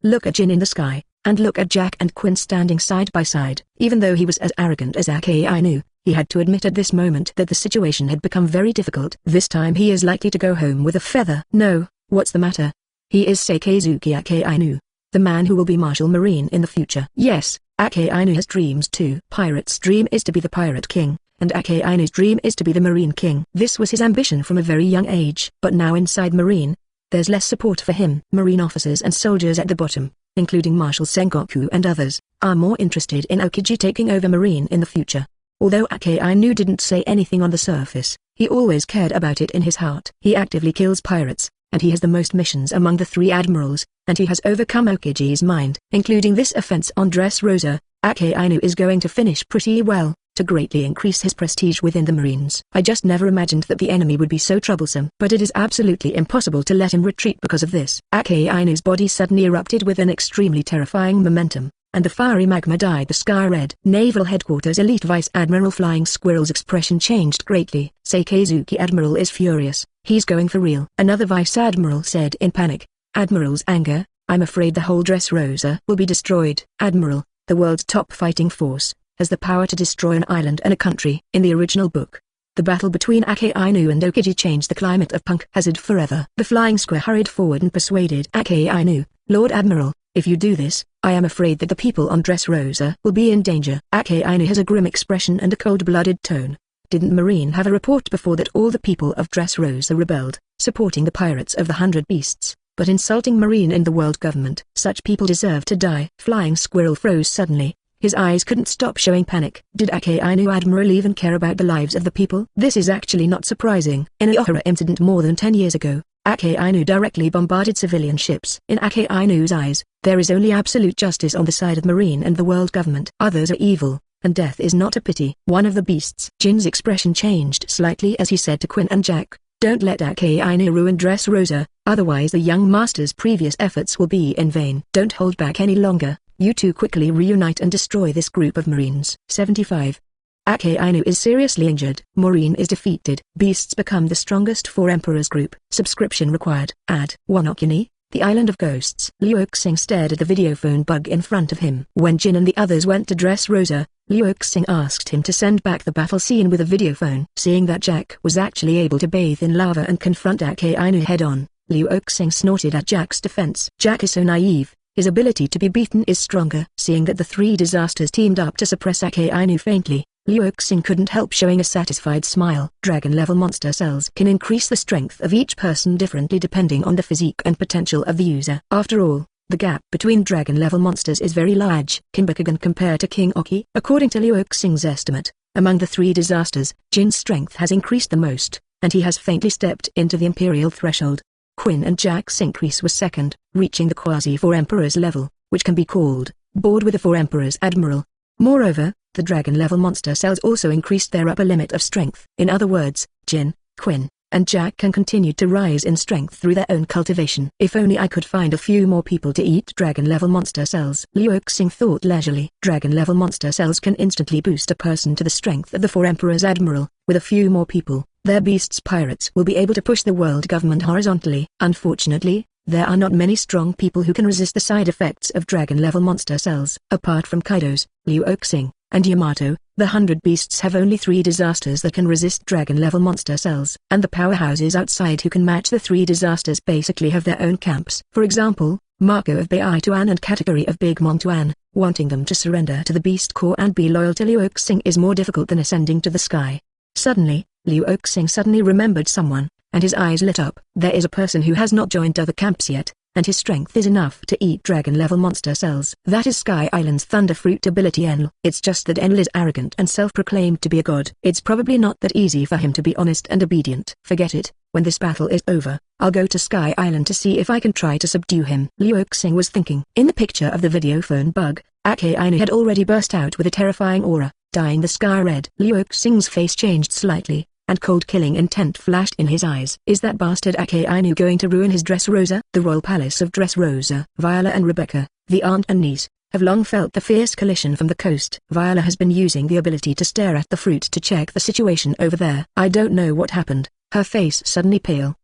Look at Jin in the sky, and look at Jack and Quinn standing side by side. Even though he was as arrogant as Akainu, he had to admit at this moment that the situation had become very difficult. This time he is likely to go home with a feather. No, what's the matter? He is Seikezuki Akainu, the man who will be Marshal Marine in the future. Yes, Akainu has dreams too. Pirate's dream is to be the Pirate King, and Akainu's dream is to be the Marine King. This was his ambition from a very young age. But now inside Marine, there's less support for him. Marine officers and soldiers at the bottom, including Marshal Sengoku and others, are more interested in Aokiji taking over Marine in the future. Although Akainu didn't say anything on the surface, he always cared about it in his heart. He actively kills pirates, and he has the most missions among the 3 admirals, and he has overcome Aokiji's mind. Including this offense on Dressrosa, Akainu is going to finish pretty well, to greatly increase his prestige within the Marines. I just never imagined that the enemy would be so troublesome. But it is absolutely impossible to let him retreat because of this. Akainu's body suddenly erupted with an extremely terrifying momentum, and the fiery magma dyed the sky red. Naval Headquarters Elite Vice Admiral Flying Squirrel's expression changed greatly. Seikezuki Admiral is furious. He's going for real. Another Vice Admiral said in panic. Admiral's anger, I'm afraid the whole Dressrosa will be destroyed. Admiral, the world's top fighting force, has the power to destroy an island and a country. In the original book, the battle between Akainu and Aokiji changed the climate of Punk Hazard forever. The Flying Square hurried forward and persuaded Akainu, Lord Admiral, if you do this, I am afraid that the people on Dressrosa will be in danger. Akainu has a grim expression and a cold-blooded tone. Didn't Marine have a report before that all the people of Dressrosa rebelled, supporting the pirates of the 100 Beasts, but insulting Marine in the world government? Such people deserve to die. Flying Squirrel froze suddenly. His eyes couldn't stop showing panic. Did Akainu Admiral even care about the lives of the people? This is actually not surprising. In a Yohara incident more than 10 years ago, Akainu directly bombarded civilian ships. In Akainu's eyes, there is only absolute justice on the side of Marine and the world government. Others are evil, and death is not a pity. One of the beasts. Jin's expression changed slightly as he said to Quinn and Jack, don't let Akainu ruin Dressrosa, otherwise the young master's previous efforts will be in vain. Don't hold back any longer. You two quickly reunite and destroy this group of Marines. 75. Akainu is seriously injured. Marine is defeated. Beasts become the strongest 4 Emperors group. Subscription required. Add. Wonokuni, the Island of Ghosts. Liu Oxing stared at the videophone bug in front of him. When Jin and the others went to Dressrosa, Liu Oxing asked him to send back the battle scene with a videophone. Seeing that Jack was actually able to bathe in lava and confront Akainu head-on, Liu Oxing snorted at Jack's defense. Jack is so naive. His ability to be beaten is stronger. Seeing that the three disasters teamed up to suppress Akainu faintly, Liu Oxing couldn't help showing a satisfied smile. Dragon-level monster cells can increase the strength of each person differently depending on the physique and potential of the user. After all, the gap between dragon-level monsters is very large. Can Bakugan compare to King Oki? According to Liu Oxing's estimate, among the three disasters, Jin's strength has increased the most, and he has faintly stepped into the Imperial threshold. Quinn and Jack's increase was second, reaching the quasi-Four Emperors level, which can be called board with the Four Emperors Admiral. Moreover, the dragon-level monster cells also increased their upper limit of strength. In other words, Jin, Quinn, and Jack can continue to rise in strength through their own cultivation. If only I could find a few more people to eat dragon-level monster cells. Liu Oxing thought leisurely. Dragon-level monster cells can instantly boost a person to the strength of the Four Emperors Admiral. With a few more people, their beasts pirates will be able to push the world government horizontally. Unfortunately, there are not many strong people who can resist the side effects of dragon-level monster cells. Apart from Kaido's, Liu Oxing, and Yamato, the 100 beasts have only 3 disasters that can resist dragon-level monster cells. And the powerhouses outside who can match the 3 disasters basically have their own camps. For example, Marco of Baituan and Katakuri of Big Montuan. Wanting them to surrender to the Beast Corps and be loyal to Liu Oxing is more difficult than ascending to the sky. Suddenly, Liu Oxing suddenly remembered someone, and his eyes lit up. There is a person who has not joined other camps yet, and his strength is enough to eat dragon-level monster cells. That is Sky Island's Thunderfruit ability Enel. It's just that Enel is arrogant and self-proclaimed to be a god. It's probably not that easy for him to be honest and obedient. Forget it. When this battle is over, I'll go to Sky Island to see if I can try to subdue him. Liu Oxing was thinking. In the picture of the video phone bug, Akainu had already burst out with a terrifying aura, dyeing the sky red. Liu Oxing's face changed slightly, and cold killing intent flashed in his eyes. Is that bastard Akainu going to ruin his Dressrosa? The royal palace of Dressrosa. Viola and Rebecca, the aunt and niece, have long felt the fierce collision from the coast. Viola has been using the ability to stare at the fruit to check the situation over there. I don't know what happened. Her face suddenly pale.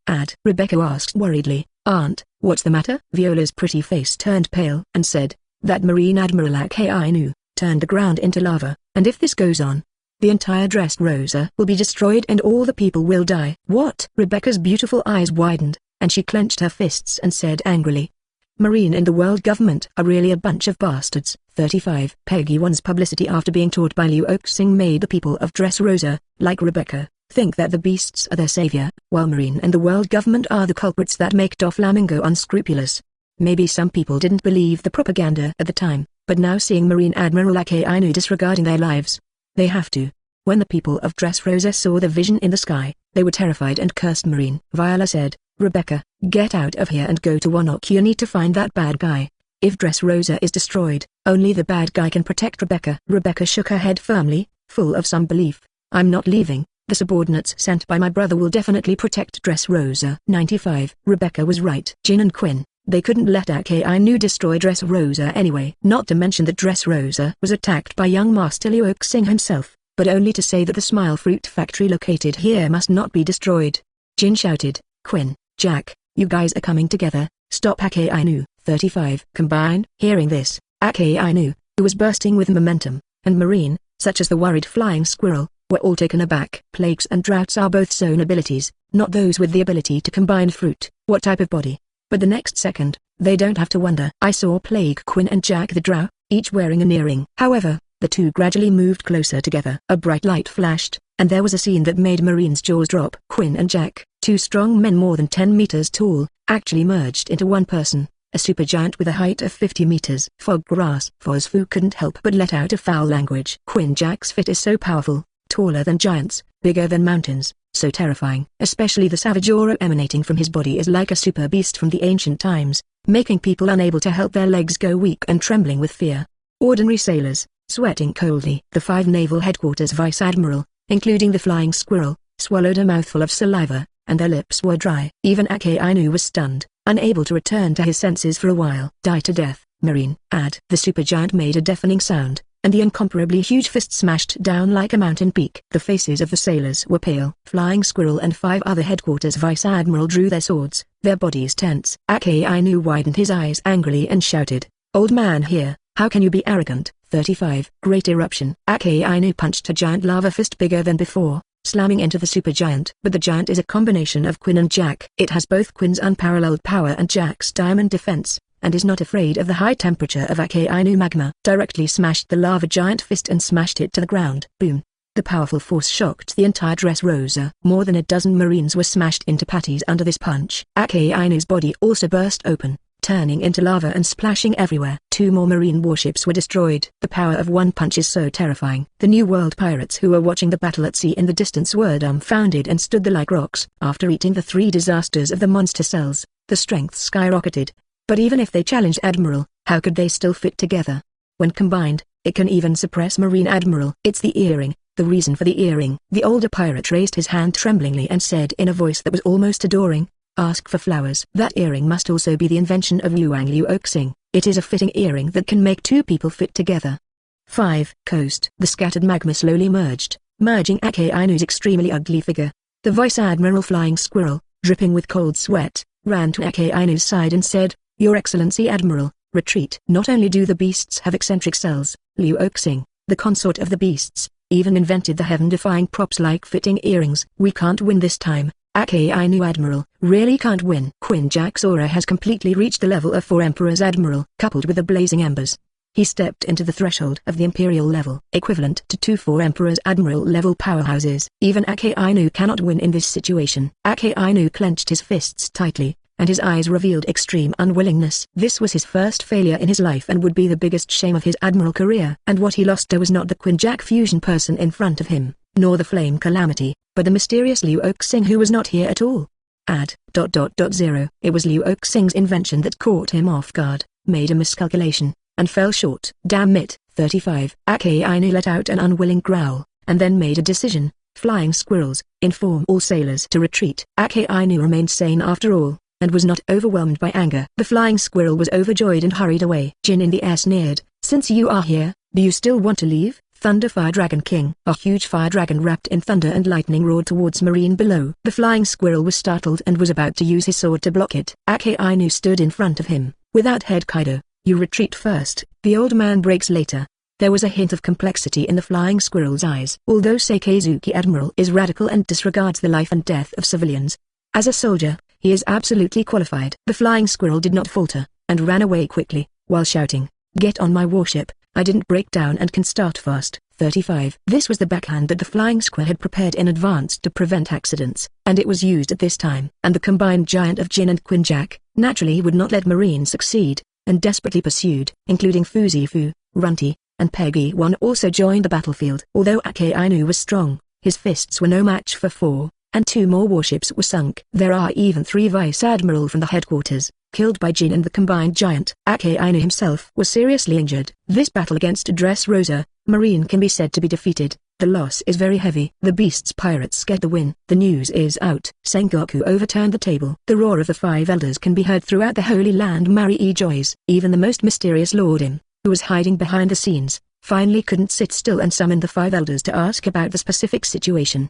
Rebecca asked worriedly, Aunt, what's the matter? Viola's pretty face turned pale and said, that Marine Admiral Akainu turned the ground into lava, and if this goes on, the entire Dressrosa will be destroyed and all the people will die. What? Rebecca's beautiful eyes widened, and she clenched her fists and said angrily, Marine and the world government are really a bunch of bastards. 35. Peggy 1's publicity after being taught by Liu Oxing made the people of Dressrosa, like Rebecca, think that the beasts are their savior, while Marine and the world government are the culprits that make Doflamingo unscrupulous. Maybe some people didn't believe the propaganda at the time, but now seeing Marine Admiral Akainu disregarding their lives, they have to. When the people of Dressrosa saw the vision in the sky, they were terrified and cursed Marine. Viola said, Rebecca, get out of here and go to Wonok. You need to find that bad guy. If Dressrosa is destroyed, only the bad guy can protect Rebecca. Rebecca shook her head firmly, full of some belief. I'm not leaving. The subordinates sent by my brother will definitely protect Dressrosa. 95. Rebecca was right. Jin and Quinn, they couldn't let Akainu destroy Dressrosa anyway. Not to mention that Dressrosa was attacked by young Master Liu Oxing himself, but only to say that the Smile Fruit Factory located here must not be destroyed. Jin shouted, Quinn, Jack, you guys are coming together, stop Akainu. 35. Combine. Hearing this, Akainu, who was bursting with momentum, and Marine, such as the worried flying squirrel, were all taken aback. Plagues and droughts are both zone abilities, not those with the ability to combine fruit. What type of body? But the next second, they don't have to wonder. I saw Plague Quinn and Jack the Drow, each wearing an earring. However, the two gradually moved closer together. A bright light flashed, and there was a scene that made Marine's jaws drop. Quinn and Jack, two strong men more than 10 meters tall, actually merged into one person, a supergiant with a height of 50 meters. Foggrass. Fosfu couldn't help but let out a foul language. Quinn Jack's fit is so powerful, taller than giants, bigger than mountains, so terrifying. Especially the savage aura emanating from his body is like a super beast from the ancient times, making people unable to help their legs go weak and trembling with fear. Ordinary sailors, sweating coldly. The 5 naval headquarters vice admiral, including the flying squirrel, swallowed a mouthful of saliva, and their lips were dry. Even Akainu was stunned, unable to return to his senses for a while. Die to death, Marine. The supergiant made a deafening sound, and the incomparably huge fist smashed down like a mountain peak. The faces of the sailors were pale. Flying Squirrel and 5 other headquarters vice admiral drew their swords, their bodies tense. Akainu widened his eyes angrily and shouted, Old man here, how can you be arrogant? 35. Great eruption. Akainu punched a giant lava fist bigger than before, slamming into the supergiant. But the giant is a combination of Quinn and Jack. It has both Quinn's unparalleled power and Jack's diamond defense, and is not afraid of the high temperature of Akainu magma. Directly smashed the lava giant fist and smashed it to the ground. Boom. The powerful force shocked the entire Dressrosa. More than a dozen Marines were smashed into patties under this punch. Akainu's body also burst open, turning into lava and splashing everywhere. 2 more Marine warships were destroyed. The power of one punch is so terrifying. The New World pirates who were watching the battle at sea in the distance were dumbfounded and stood there like rocks. After eating the 3 disasters of the monster cells, the strength skyrocketed. But even if they challenged Admiral, how could they still fit together? When combined, it can even suppress Marine Admiral. It's the earring. The reason for the earring. The older pirate raised his hand tremblingly and said in a voice that was almost adoring, "Ask for flowers." That earring must also be the invention of Liu Oxing. It is a fitting earring that can make 2 people fit together. 5. Coast. The scattered magma slowly merged, merging Akainu's extremely ugly figure. The Vice Admiral Flying Squirrel, dripping with cold sweat, ran to Akainu's side and said, "Your Excellency Admiral, retreat." Not only do the beasts have eccentric cells, Liu Oxing, the consort of the beasts, even invented the heaven-defying props like fitting earrings. "We can't win this time, Akainu Admiral, really can't win." Quinn Jack's aura has completely reached the level of 4 Emperor's Admiral, coupled with the blazing embers. He stepped into the threshold of the Imperial level, equivalent to 2 4 Emperor's Admiral level powerhouses. Even Akainu cannot win in this situation. Akainu clenched his fists tightly, and his eyes revealed extreme unwillingness. This was his first failure in his life and would be the biggest shame of his Admiral career. And what he lost was not the Quinn Jack fusion person in front of him, nor the Flame Calamity, but the mysterious Liu Oxing who was not here at all. It was Liu Oxing's invention that caught him off guard, made a miscalculation, and fell short. Damn it. 35. Akainu let out an unwilling growl, and then made a decision. Flying Squirrels, inform all sailors to retreat. Akainu remained sane after all, and was not overwhelmed by anger. The Flying Squirrel was overjoyed and hurried away. Jin in the air sneered, "Since you are here, do you still want to leave?" Thunder Fire Dragon King. A huge fire dragon wrapped in thunder and lightning roared towards Marine below. The Flying Squirrel was startled and was about to use his sword to block it. Akainu stood in front of him, without head. "Kaido, you retreat first, the old man breaks later." There was a hint of complexity in the Flying Squirrel's eyes. Although Sakazuki Admiral is radical and disregards the life and death of civilians, as a soldier, he is absolutely qualified. The Flying Squirrel did not falter, and ran away quickly, while shouting, "Get on my warship, I didn't break down and can start fast." 35. This was the backhand that the Flying Squirrel had prepared in advance to prevent accidents, and it was used at this time. And the combined giant of Jin and Quinn Jack, naturally would not let Marine succeed, and desperately pursued, including Fuzifu, Runty, and Peggy. One also joined the battlefield. Although Akainu was strong, his fists were no match for 4, and 2 more warships were sunk. There are even 3 Vice Admiral from the headquarters, killed by Jin and the combined giant. Akainu himself was seriously injured. This battle against Dressrosa, Marine can be said to be defeated. The loss is very heavy. The Beast's pirates get the win. The news is out. Sengoku overturned the table. The roar of the 5 elders can be heard throughout the Holy Land. Marie joys. Even the most mysterious Lord Im, who was hiding behind the scenes, finally couldn't sit still and summoned the 5 elders to ask about the specific situation.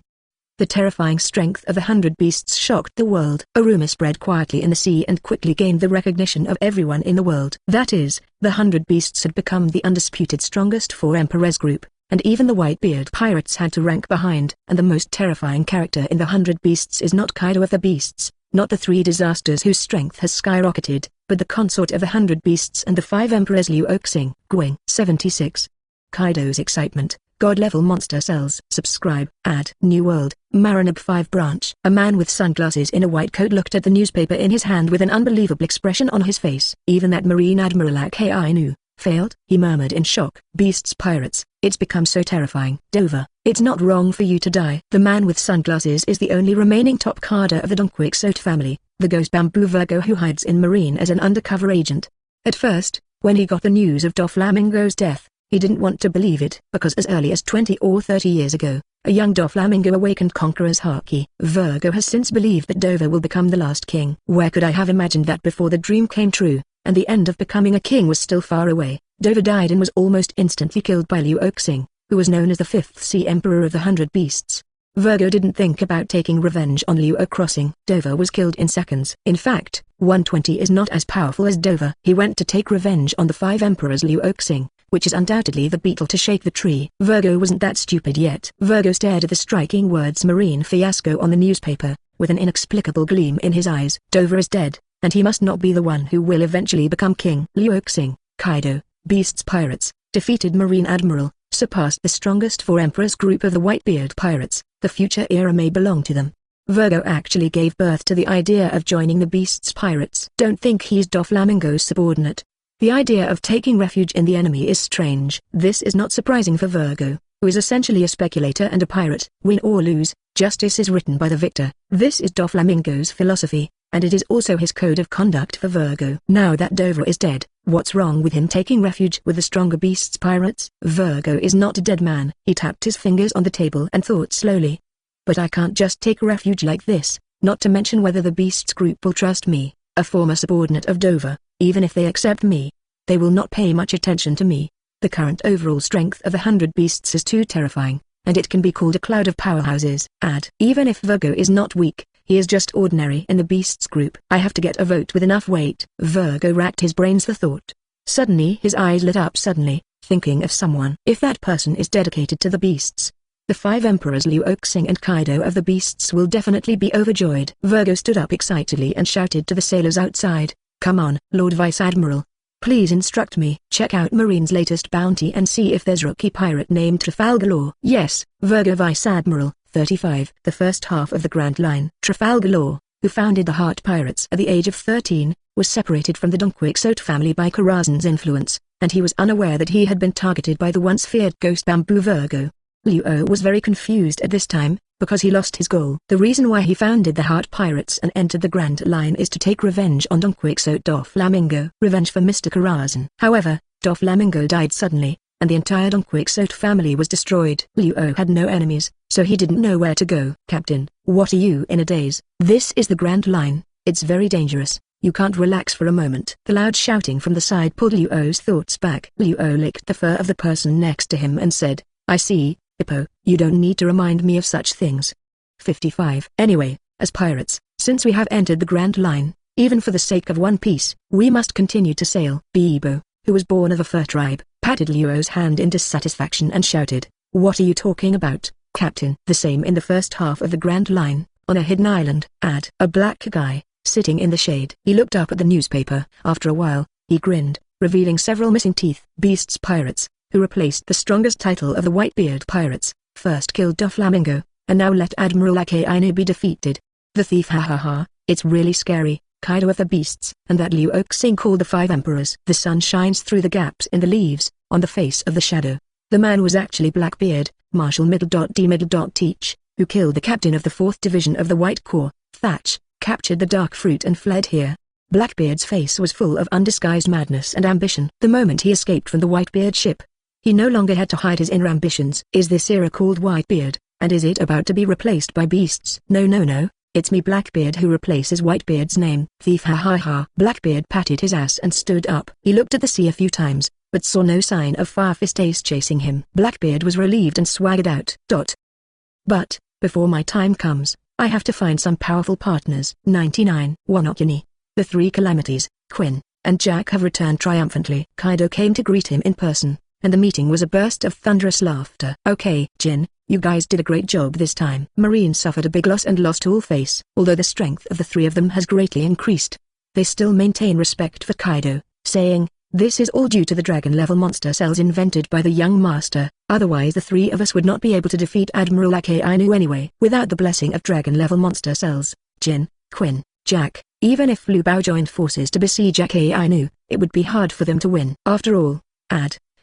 The terrifying strength of the 100 beasts shocked the world. A rumor spread quietly in the sea and quickly gained the recognition of everyone in the world. That is, the 100 beasts had become the undisputed strongest 4 emperors group, and even the Whitebeard pirates had to rank behind. And the most terrifying character in the 100 beasts is not Kaido of the beasts, not the 3 disasters whose strength has skyrocketed, but the consort of the 100 beasts and the 5 emperors Liu Oxing. Gwing. 76. Kaido's excitement. God-level monster cells. Subscribe. Add. New World, Marinab 5 branch. A man with sunglasses in a white coat looked at the newspaper in his hand with an unbelievable expression on his face. Even that Marine Admiral Akainu failed? He murmured in shock. Beasts pirates, it's become so terrifying. Dover, it's not wrong for you to die. The man with sunglasses is the only remaining top cadre of the Donquixote family, the ghost bamboo Virgo who hides in Marine as an undercover agent. At first, when he got the news of Doflamingo's death, he didn't want to believe it, because as early as 20 or 30 years ago, a young Doflamingo awakened Conqueror's Hawkeye. Virgo has since believed that Dover will become the last king. Where could I have imagined that before the dream came true, and the end of becoming a king was still far away? Dover died and was almost instantly killed by Liu Oxing, who was known as the 5th Sea Emperor of the 100 Beasts. Virgo didn't think about taking revenge on Liu Oxing. Dover was killed in seconds. In fact, 120 is not as powerful as Dover. He went to take revenge on the 5 emperors Liu Oxing, which is undoubtedly the beetle to shake the tree. Virgo wasn't that stupid yet. Virgo stared at the striking words "marine fiasco" on the newspaper, with an inexplicable gleam in his eyes. Dover is dead, and he must not be the one who will eventually become king. Liu Oxing, Kaido, Beast's pirates, defeated Marine Admiral, surpassed the strongest 4 Emperors group of the Whitebeard pirates. The future era may belong to them. Virgo actually gave birth to the idea of joining the Beast's pirates. Don't think he's Doflamingo's subordinate. The idea of taking refuge in the enemy is strange. This is not surprising for Virgo, who is essentially a speculator and a pirate. Win or lose, justice is written by the victor. This is Doflamingo's philosophy, and it is also his code of conduct for Virgo. Now that Dover is dead, what's wrong with him taking refuge with the stronger Beast's pirates? Virgo is not a dead man. He tapped his fingers on the table and thought slowly. But I can't just take refuge like this, not to mention whether the Beast's group will trust me, a former subordinate of Dover. Even if they accept me, they will not pay much attention to me. The current overall strength of the 100 beasts is too terrifying, and it can be called a cloud of powerhouses. Even if Virgo is not weak, he is just ordinary in the beasts group. I have to get a vote with enough weight. Virgo racked his brains for thought. Suddenly his eyes lit up suddenly, thinking of someone. If that person is dedicated to the beasts, the 5 emperors Liu Oxing and Kaido of the beasts will definitely be overjoyed. Virgo stood up excitedly and shouted to the sailors outside. Come on, Lord Vice Admiral. Please instruct me. Check out Marine's latest bounty and see if there's rookie pirate named Trafalgar Law. Yes, Virgo Vice Admiral, 35. The first half of the Grand Line. Trafalgar Law, who founded the Heart Pirates at the age of 13, was separated from the Don Quixote family by Corazon's influence, and he was unaware that he had been targeted by the once feared ghost Bamboo Virgo. Liu was very confused at this time, because he lost his goal. The reason why he founded the Heart Pirates and entered the Grand Line is to take revenge on Don Quixote Doflamingo. Revenge for Mr. Corazon. However, Doflamingo died suddenly, and the entire Don Quixote family was destroyed. Liu had no enemies, so he didn't know where to go. Captain, what are you in a daze? This is the Grand Line. It's very dangerous. You can't relax for a moment. The loud shouting from the side pulled Liu's thoughts back. Liu licked the fur of the person next to him and said, I see, Hippo, you don't need to remind me of such things. 55. Anyway, as pirates, since we have entered the Grand Line, even for the sake of One Piece, we must continue to sail. Bibo, who was born of a fur tribe, patted Liu's hand in dissatisfaction and shouted, What are you talking about, Captain? The same in the first half of the Grand Line, on a hidden island. A black guy, sitting in the shade. He looked up at the newspaper. After a while, he grinned, revealing several missing teeth. Beast's pirates, who replaced the strongest title of the Whitebeard pirates, first killed Doflamingo, and now let Admiral Akainu be defeated. The thief. It's really scary. Kaido of the beasts, and that Liu Oxing called the 5 emperors. The sun shines through the gaps in the leaves, on the face of the shadow. The man was actually Blackbeard, Marshal Teach, who killed the captain of the 4th Division of the White Corps, Thatch, captured the Dark Fruit and fled here. Blackbeard's face was full of undisguised madness and ambition. The moment he escaped from the Whitebeard ship, he no longer had to hide his inner ambitions. Is this era called Whitebeard, and is it about to be replaced by beasts? No, it's me Blackbeard who replaces Whitebeard's name. Thief. Blackbeard patted his ass and stood up. He looked at the sea a few times, but saw no sign of Firefist Ace chasing him. Blackbeard was relieved and swaggered out. But, before my time comes, I have to find some powerful partners. 99. Wanokyani. The 3 calamities, Quinn, and Jack have returned triumphantly. Kaido came to greet him in person, and the meeting was a burst of thunderous laughter. Okay, Jin, you guys did a great job this time. Marine suffered a big loss and lost all face. Although the strength of the 3 of them has greatly increased, they still maintain respect for Kaido, saying, this is all due to the dragon-level monster cells invented by the young master, otherwise the 3 of us would not be able to defeat Admiral Akainu anyway. Without the blessing of dragon-level monster cells, Jin, Quinn, Jack, even if Lu Bao joined forces to besiege Akainu, it would be hard for them to win. After all,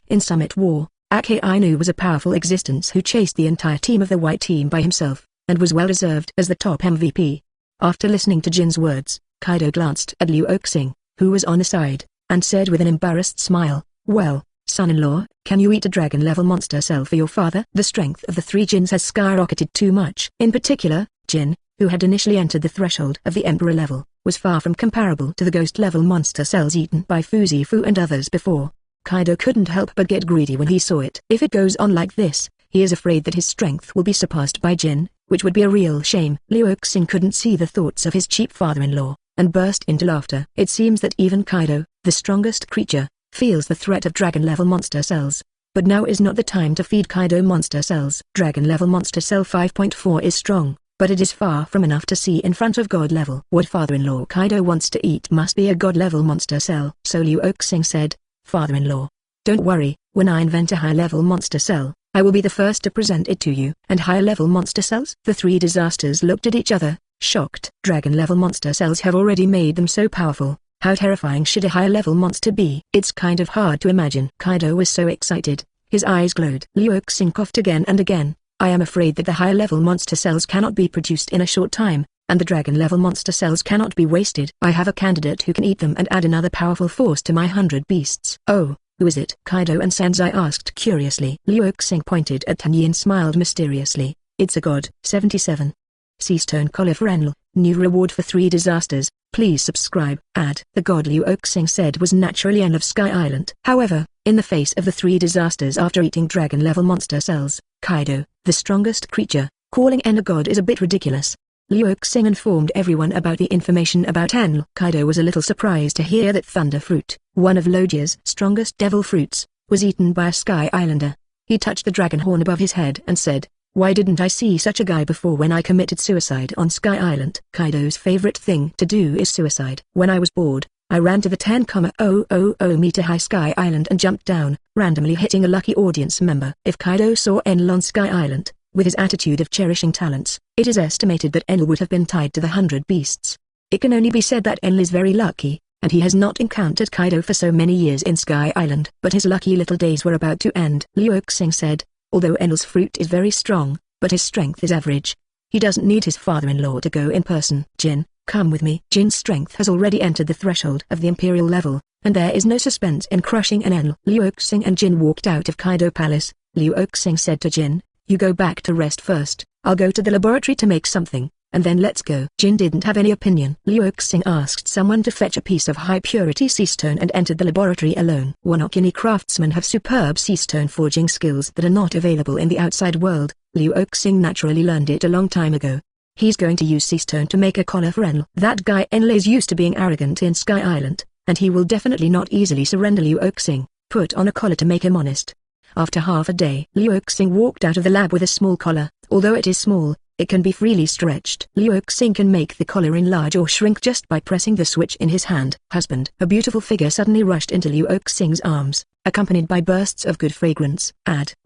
in Summit War, Akainu was a powerful existence who chased the entire team of the White Team by himself, and was well deserved as the top MVP. After listening to Jin's words, Kaido glanced at Liu Oxing, who was on the side, and said with an embarrassed smile, well, son-in-law, can you eat a dragon-level monster cell for your father? The strength of the 3 Jins has skyrocketed too much. In particular, Jin, who had initially entered the threshold of the Emperor level, was far from comparable to the ghost-level monster cells eaten by Fuzifu and others before. Kaido couldn't help but get greedy when he saw it. If it goes on like this, he is afraid that his strength will be surpassed by Jin, which would be a real shame. Liu Oxing couldn't see the thoughts of his cheap father-in-law, and burst into laughter. It seems that even Kaido, the strongest creature, feels the threat of dragon-level monster cells. But now is not the time to feed Kaido monster cells. Dragon-level monster cell 5.4 is strong, but it is far from enough to see in front of god-level. What father-in-law Kaido wants to eat must be a god-level monster cell. So Liu Oxing said, "Father-in-law, don't worry, when I invent a high-level monster cell, I will be the first to present it to you." And high-level monster cells? The three disasters looked at each other, shocked. Dragon-level monster cells have already made them so powerful. How terrifying should a high-level monster be? It's kind of hard to imagine. Kaido was so excited, his eyes glowed. Liu Oxing coughed again and again. "I am afraid that the high-level monster cells cannot be produced in a short time, and the dragon-level monster cells cannot be wasted. I have a candidate who can eat them and add another powerful force to my 100 beasts." "Oh, who is it?" Kaido and Sanzai asked curiously. Liu Oxing pointed at Tanya and smiled mysteriously. "It's a god." 77. Seastone collar for Enel, new reward for 3 disasters. Please subscribe. The god Liu Oxing said was naturally Enel of Sky Island. However, in the face of the 3 disasters after eating dragon-level monster cells, Kaido, the strongest creature, calling Enel a god is a bit ridiculous. Liu Oxing informed everyone about the information about Enel. Kaido was a little surprised to hear that Thunder Fruit, one of Logia's strongest devil fruits, was eaten by a Sky Islander. He touched the dragon horn above his head and said, "Why didn't I see such a guy before when I committed suicide on Sky Island?" Kaido's favorite thing to do is suicide. "When I was bored, I ran to the 10,000 meter high Sky Island and jumped down, randomly hitting a lucky audience member." If Kaido saw Enel on Sky Island, with his attitude of cherishing talents, it is estimated that Enel would have been tied to the 100 beasts. It can only be said that Enel is very lucky, and he has not encountered Kaido for so many years in Sky Island. But his lucky little days were about to end. Liu Oxing said, "Although Enel's fruit is very strong, but his strength is average. He doesn't need his father-in-law to go in person." "Jin, come with me." Jin's strength has already entered the threshold of the Imperial level, and there is no suspense in crushing an Enel. Liu Oxing and Jin walked out of Kaido Palace. Liu Oxing said to Jin, "You go back to rest first, I'll go to the laboratory to make something, and then let's go." Jin didn't have any opinion. Liu Oxing asked someone to fetch a piece of high-purity seastone and entered the laboratory alone. Wonokini craftsmen have superb seastone forging skills that are not available in the outside world. Liu Oxing naturally learned it a long time ago. He's going to use seastone to make a collar for Enel. That guy Enel is used to being arrogant in Sky Island, and he will definitely not easily surrender. Liu Oxing, put on a collar to make him honest. After half a day, Liu Oxing walked out of the lab with a small collar. Although it is small, it can be freely stretched. Liu Oxing can make the collar enlarge or shrink just by pressing the switch in his hand. "Husband." A beautiful figure suddenly rushed into Liu Oxing's arms, accompanied by bursts of good fragrance.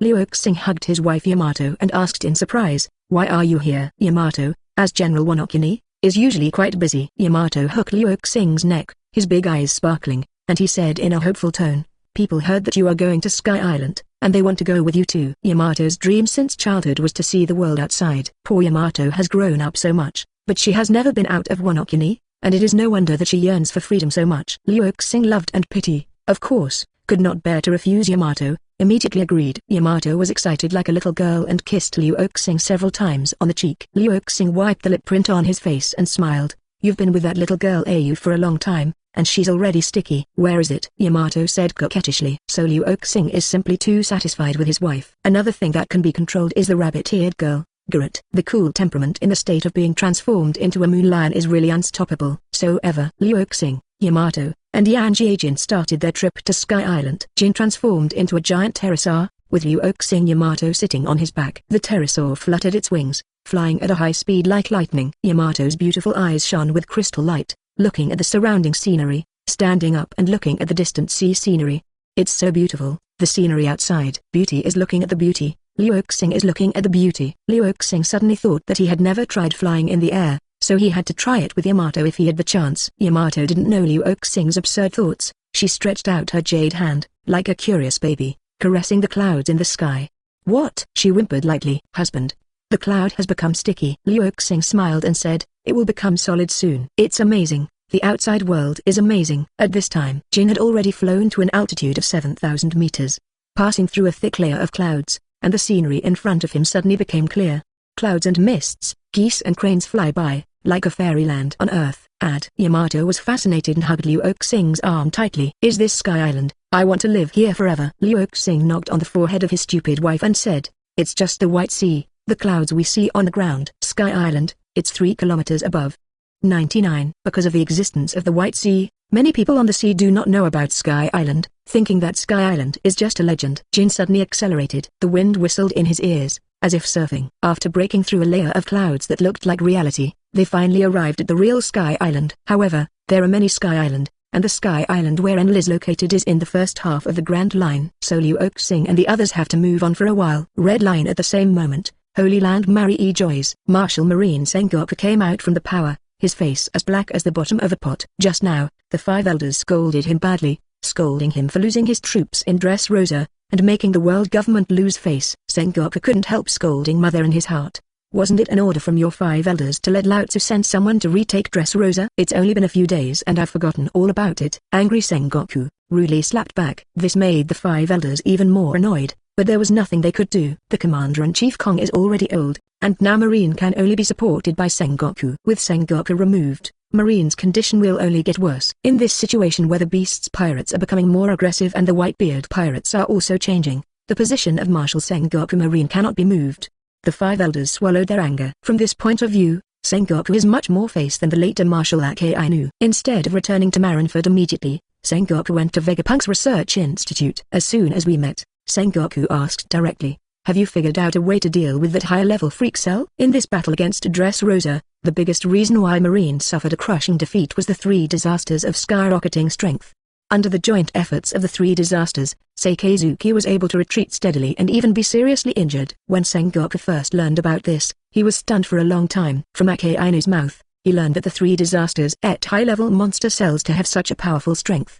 Liu Oxing hugged his wife Yamato and asked in surprise, "Why are you here?" Yamato, as General Wonokini, is usually quite busy. Yamato hooked Liu Oxing's neck, his big eyes sparkling, and he said in a hopeful tone, "People heard that you are going to Sky Island, and they want to go with you too." Yamato's dream since childhood was to see the world outside. Poor Yamato has grown up so much, but she has never been out of Wonokini, and it is no wonder that she yearns for freedom so much. Liu Oxing loved and pity, of course, could not bear to refuse Yamato, immediately agreed. Yamato was excited like a little girl and kissed Liu Oxing several times on the cheek. Liu Oxing wiped the lip print on his face and smiled. "You've been with that little girl Au for a long time, and she's already sticky." "Where is it?" Yamato said coquettishly. So Liu Oxing is simply too satisfied with his wife. Another thing that can be controlled is the rabbit-eared girl, Garrett. The cool temperament in the state of being transformed into a moon lion is really unstoppable. So Liu Oxing, Yamato, and Yang Jiajin started their trip to Sky Island. Jin transformed into a giant pterosaur, with Liu Oxing Yamato sitting on his back. The pterosaur fluttered its wings, flying at a high speed like lightning. Yamato's beautiful eyes shone with crystal light, looking at the surrounding scenery, standing up and looking at the distant sea scenery. "It's so beautiful, the scenery outside." Beauty is looking at the beauty, Liu Oxing is looking at the beauty. Liu Oxing suddenly thought that he had never tried flying in the air, so he had to try it with Yamato if he had the chance. Yamato didn't know Liu Oxing's absurd thoughts. She stretched out her jade hand, like a curious baby, caressing the clouds in the sky. "What?" she whimpered lightly. "Husband, the cloud has become sticky." Liu Oxing smiled and said, "It will become solid soon." "It's amazing. The outside world is amazing." At this time, Jin had already flown to an altitude of 7,000 meters, passing through a thick layer of clouds, and the scenery in front of him suddenly became clear. Clouds and mists, geese and cranes fly by, like a fairyland on earth. Yamato was fascinated and hugged Liu Oxing's arm tightly. "Is this Sky Island? I want to live here forever." Liu Oxing knocked on the forehead of his stupid wife and said, "It's just the White Sea, the clouds we see on the ground." Sky Island, it's 3 kilometers above. 99. Because of the existence of the White Sea, Many people on the sea do not know about Sky Island, thinking that Sky Island is just a legend. Jin suddenly accelerated. The wind whistled in his ears, as if surfing. After breaking through a layer of clouds that looked like reality, they finally arrived at the real Sky Island. However, there are many Sky Island, and the Sky Island where Enel is located is in the first half of the Grand Line. So Liu Oxing and the others have to move on for a while. Red Line. At the same moment, Holy Land Marie Joyce. Martial Marine Sengoku came out from the power, his face as black as the bottom of a pot. Just now, the 5 elders scolded him badly, scolding him for losing his troops in Dressrosa, and making the world government lose face. Sengoku couldn't help scolding Mother in his heart. Wasn't it an order from your 5 elders to let Lao Tzu send someone to retake Dressrosa? It's only been a few days and I've forgotten all about it. Angry Sengoku rudely slapped back. This made the 5 elders even more annoyed, but there was nothing they could do. The Commander-in-Chief Kong is already old, and now Marine can only be supported by Sengoku. With Sengoku removed, Marine's condition will only get worse. In this situation where the Beast's pirates are becoming more aggressive and the Whitebeard pirates are also changing, the position of Marshal Sengoku Marine cannot be moved. The 5 elders swallowed their anger. From this point of view, Sengoku is much more face than the later Marshal Akainu. Instead of returning to Marineford immediately, Sengoku went to Vegapunk's research institute. As soon as we met, Sengoku asked directly, "Have you figured out a way to deal with that higher-level freak cell?" In this battle against Dressrosa, the biggest reason why Marine suffered a crushing defeat was the 3 disasters of skyrocketing strength. Under the joint efforts of the 3 disasters, Seikazuki was able to retreat steadily and even be seriously injured. When Sengoku first learned about this, he was stunned for a long time. From Akainu's mouth, he learned that the 3 disasters ate high-level monster cells to have such a powerful strength.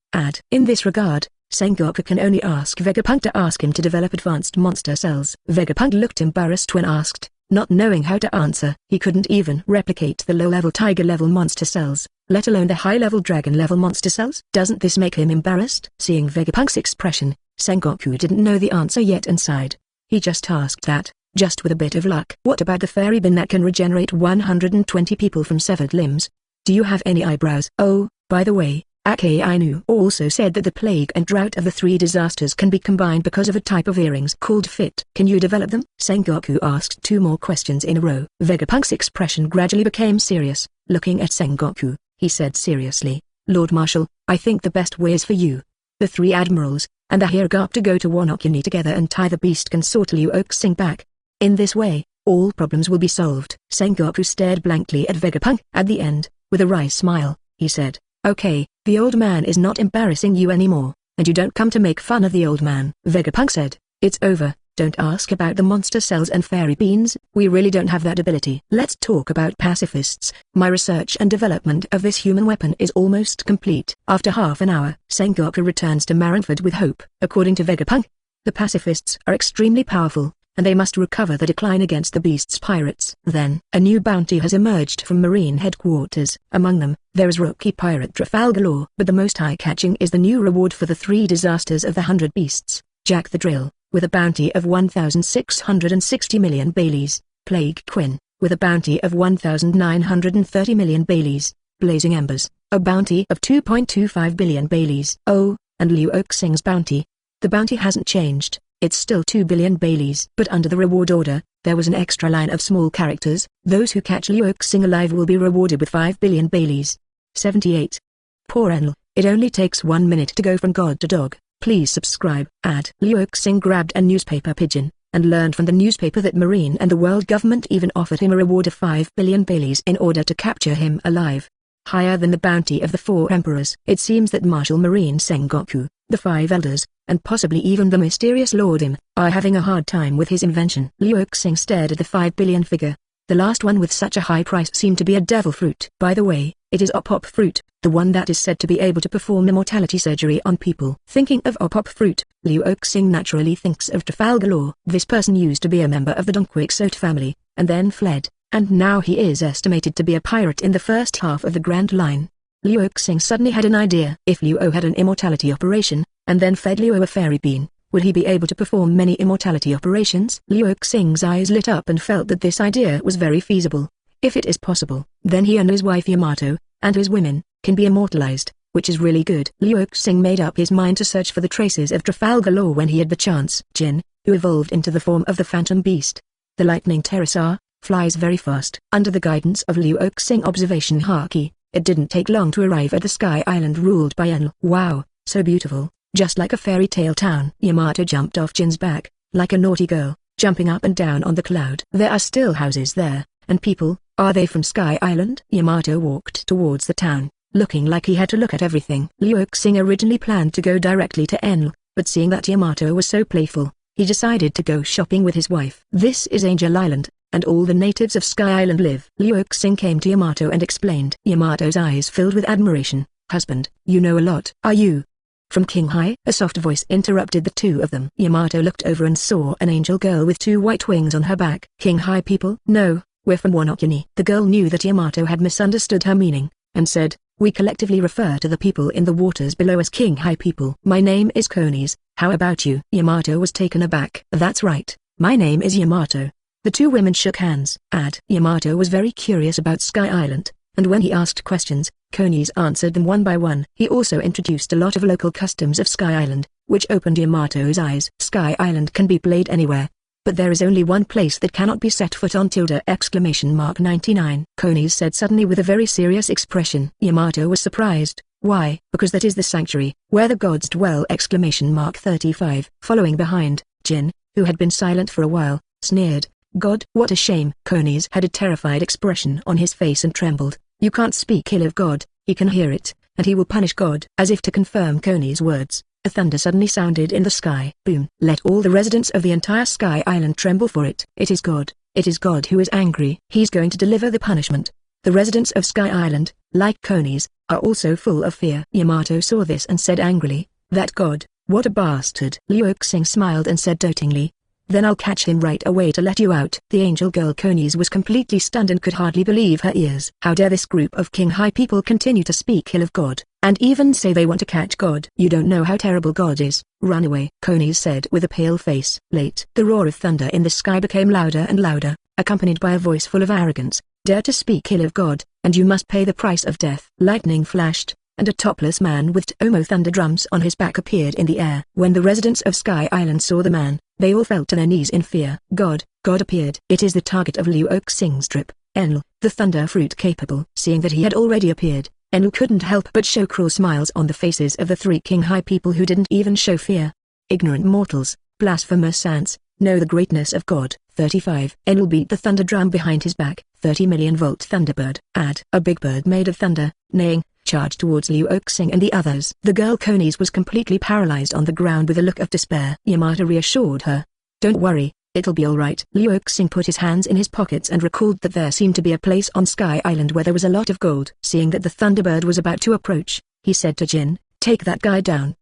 In this regard, Sengoku can only ask Vegapunk to ask him to develop advanced monster cells. Vegapunk looked embarrassed when asked, not knowing how to answer. He couldn't even replicate the low-level tiger-level monster cells, let alone the high-level dragon-level monster cells. Doesn't this make him embarrassed? Seeing Vegapunk's expression, Sengoku didn't know the answer yet and sighed. He just asked that, just with a bit of luck. What about the fairy bin that can regenerate 120 people from severed limbs? Do you have any eyebrows? Oh, by the way, Akainu also said that the plague and drought of the 3 disasters can be combined because of a type of earrings called fit. Can you develop them? Sengoku asked 2 more questions in a row. Vegapunk's expression gradually became serious. Looking at Sengoku, he said seriously, "Lord Marshal, I think the best way is for you, the 3 admirals, and the Hiragap to go to Wonokuni together and tie the beast consort Liu Oxing back. In this way, all problems will be solved." Sengoku stared blankly at Vegapunk. At the end, with a wry smile, he said, "Okay, the old man is not embarrassing you anymore, and you don't come to make fun of the old man." Vegapunk said, "It's over, don't ask about the monster cells and fairy beans, we really don't have that ability. Let's talk about pacifists. My research and development of this human weapon is almost complete." After half an hour, Sengoku returns to Marineford with hope. According to Vegapunk, the pacifists are extremely powerful, and they must recover the decline against the Beast's pirates. Then, a new bounty has emerged from Marine headquarters. Among them, there is Rocky Pirate Trafalgar Law. But the most eye-catching is the new reward for the 3 disasters of the 100 Beasts. Jack the Drill, with a bounty of 1,660 million Baileys. Plague Quinn, with a bounty of 1,930 million Baileys. Blazing Embers, a bounty of 2.25 billion Baileys. Oh, and Liu Oxing's bounty. The bounty hasn't changed. It's still 2 billion Baileys. But under the reward order, there was an extra line of small characters. Those who catch Liu Oxing alive will be rewarded with 5 billion Baileys. 78. Poor Enel, it only takes 1 minute to go from god to dog. Please subscribe. Liu Oxing grabbed a newspaper pigeon, and learned from the newspaper that Marine and the world government even offered him a reward of 5 billion Baileys in order to capture him alive. Higher than the bounty of the 4 emperors. It seems that Marshal Marine Sengoku, the 5 elders, and possibly even the mysterious Lord Im, are having a hard time with his invention. Liu Oxing stared at the 5 billion figure. The last one with such a high price seemed to be a devil fruit. By the way, it is Opop fruit, the one that is said to be able to perform immortality surgery on people. Thinking of Opop fruit, Liu Oxing naturally thinks of Trafalgar Law. This person used to be a member of the Don Quixote family, and then fled, and now he is estimated to be a pirate in the first half of the Grand Line. Liu Oxing suddenly had an idea. If Liu had an immortality operation, and then fed Liu a fairy bean, would he be able to perform many immortality operations? Liu Oxing's eyes lit up and felt that this idea was very feasible. If it is possible, then he and his wife Yamato, and his women, can be immortalized, which is really good. Liu Oxing made up his mind to search for the traces of Trafalgar Law when he had the chance. Jin, who evolved into the form of the Phantom Beast, the Lightning Pterosaur, flies very fast. Under the guidance of Liu Oxing observation Hawkeye, It didn't take long to arrive at the Sky Island ruled by Enel. Wow, so beautiful, just like a fairy tale town. Yamato jumped off Jin's back, like a naughty girl, jumping up and down on the cloud. There are still houses there, and people. Are they from Sky Island? Yamato walked towards the town, looking like he had to look at everything. Liu Xing originally planned to go directly to Enel, but seeing that Yamato was so playful, he decided to go shopping with his wife. This is Angel Island, and all the natives of Sky Island live. Liu Xing came to Yamato and explained. Yamato's eyes filled with admiration. Husband, you know a lot. Are you from King High? A soft voice interrupted the two of them. Yamato looked over and saw an angel girl with 2 white wings on her back. King High people? No, we're from Wonokuni. The girl knew that Yamato had misunderstood her meaning, and said, we collectively refer to the people in the waters below as King High people. My name is Konis, how about you? Yamato was taken aback. That's right, my name is Yamato. The two women shook hands. Yamato was very curious about Sky Island, and when he asked questions, Konis answered them one by one. He also introduced a lot of local customs of Sky Island, which opened Yamato's eyes. Sky Island can be played anywhere, but there is only one place that cannot be set foot on. 99. Konis said suddenly with a very serious expression. Yamato was surprised. Why? Because that is the sanctuary, where the gods dwell. 35. Following behind, Jin, who had been silent for a while, sneered. God, what a shame. Konis had a terrified expression on his face and trembled. You can't speak ill of God, he can hear it, and he will punish God. As if to confirm Konis' words, a thunder suddenly sounded in the sky. Boom. Let all the residents of the entire Sky Island tremble for it. It is God who is angry. He's going to deliver the punishment. The residents of Sky Island, like Konis, are also full of fear. Yamato saw this and said angrily, that God, what a bastard. Liu Xing smiled and said dotingly, then I'll catch him right away to let you out. The angel girl Konis was completely stunned and could hardly believe her ears. How dare this group of King High people continue to speak ill of God, and even say they want to catch God. You don't know how terrible God is. Run away, Konis said with a pale face. Late. The roar of thunder in the sky became louder and louder, accompanied by a voice full of arrogance. Dare to speak ill of God, and you must pay the price of death. Lightning flashed, and a topless man with Tomo thunder drums on his back appeared in the air. When the residents of Sky Island saw the man, they all fell to their knees in fear. God appeared. It is the target of Liu Xing's trip, Enel, the thunder fruit capable. Seeing that he had already appeared, Enel couldn't help but show cruel smiles on the faces of the 3 King High people who didn't even show fear. Ignorant mortals, blasphemous ants, know the greatness of God. 35. Enel beat the thunder drum behind his back. 30 million volt thunderbird. A big bird made of thunder, neighing, charged towards Liu Xing and the others. The girl Konis was completely paralyzed on the ground with a look of despair. Yamato reassured her. Don't worry, it'll be alright. Liu Xing put his hands in his pockets and recalled that there seemed to be a place on Sky Island where there was a lot of gold. Seeing that the thunderbird was about to approach, he said to Jin, take that guy down.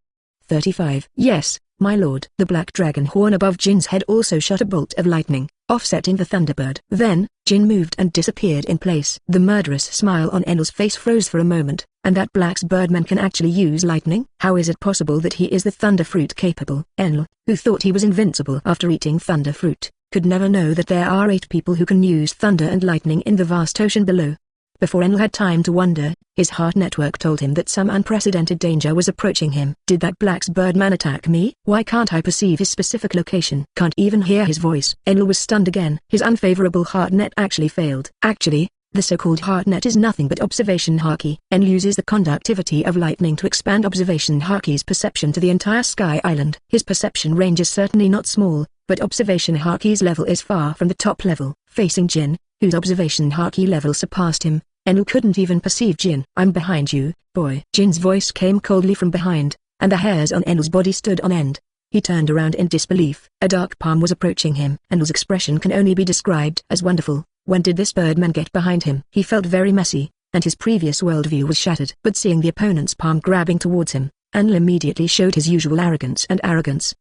35. Yes, my lord. The black dragon horn above Jin's head also shot a bolt of lightning, offsetting the thunderbird. Then, Jin moved and disappeared in place. The murderous smile on Enel's face froze for a moment. And that black birdman can actually use lightning? How is it possible that he is the thunder fruit capable? Enel, who thought he was invincible after eating thunder fruit, could never know that there are 8 people who can use thunder and lightning in the vast ocean below. Before Enel had time to wonder, his heart network told him that some unprecedented danger was approaching him. Did that black birdman attack me? Why can't I perceive his specific location? Can't even hear his voice. Enel was stunned again. His unfavorable heart net actually failed. Actually, the so-called heart net is nothing but observation haki. Enel uses the conductivity of lightning to expand observation haki's perception to the entire Sky Island. His perception range is certainly not small, but observation haki's level is far from the top level. Facing Jin, whose observation haki level surpassed him, Enel couldn't even perceive Jin. I'm behind you, boy. Jin's voice came coldly from behind, and the hairs on Enel's body stood on end. He turned around in disbelief. A dark palm was approaching him. Enel's expression can only be described as wonderful. When did this birdman get behind him? He felt very messy, and his previous worldview was shattered. But seeing the opponent's palm grabbing towards him, Enel immediately showed his usual arrogance.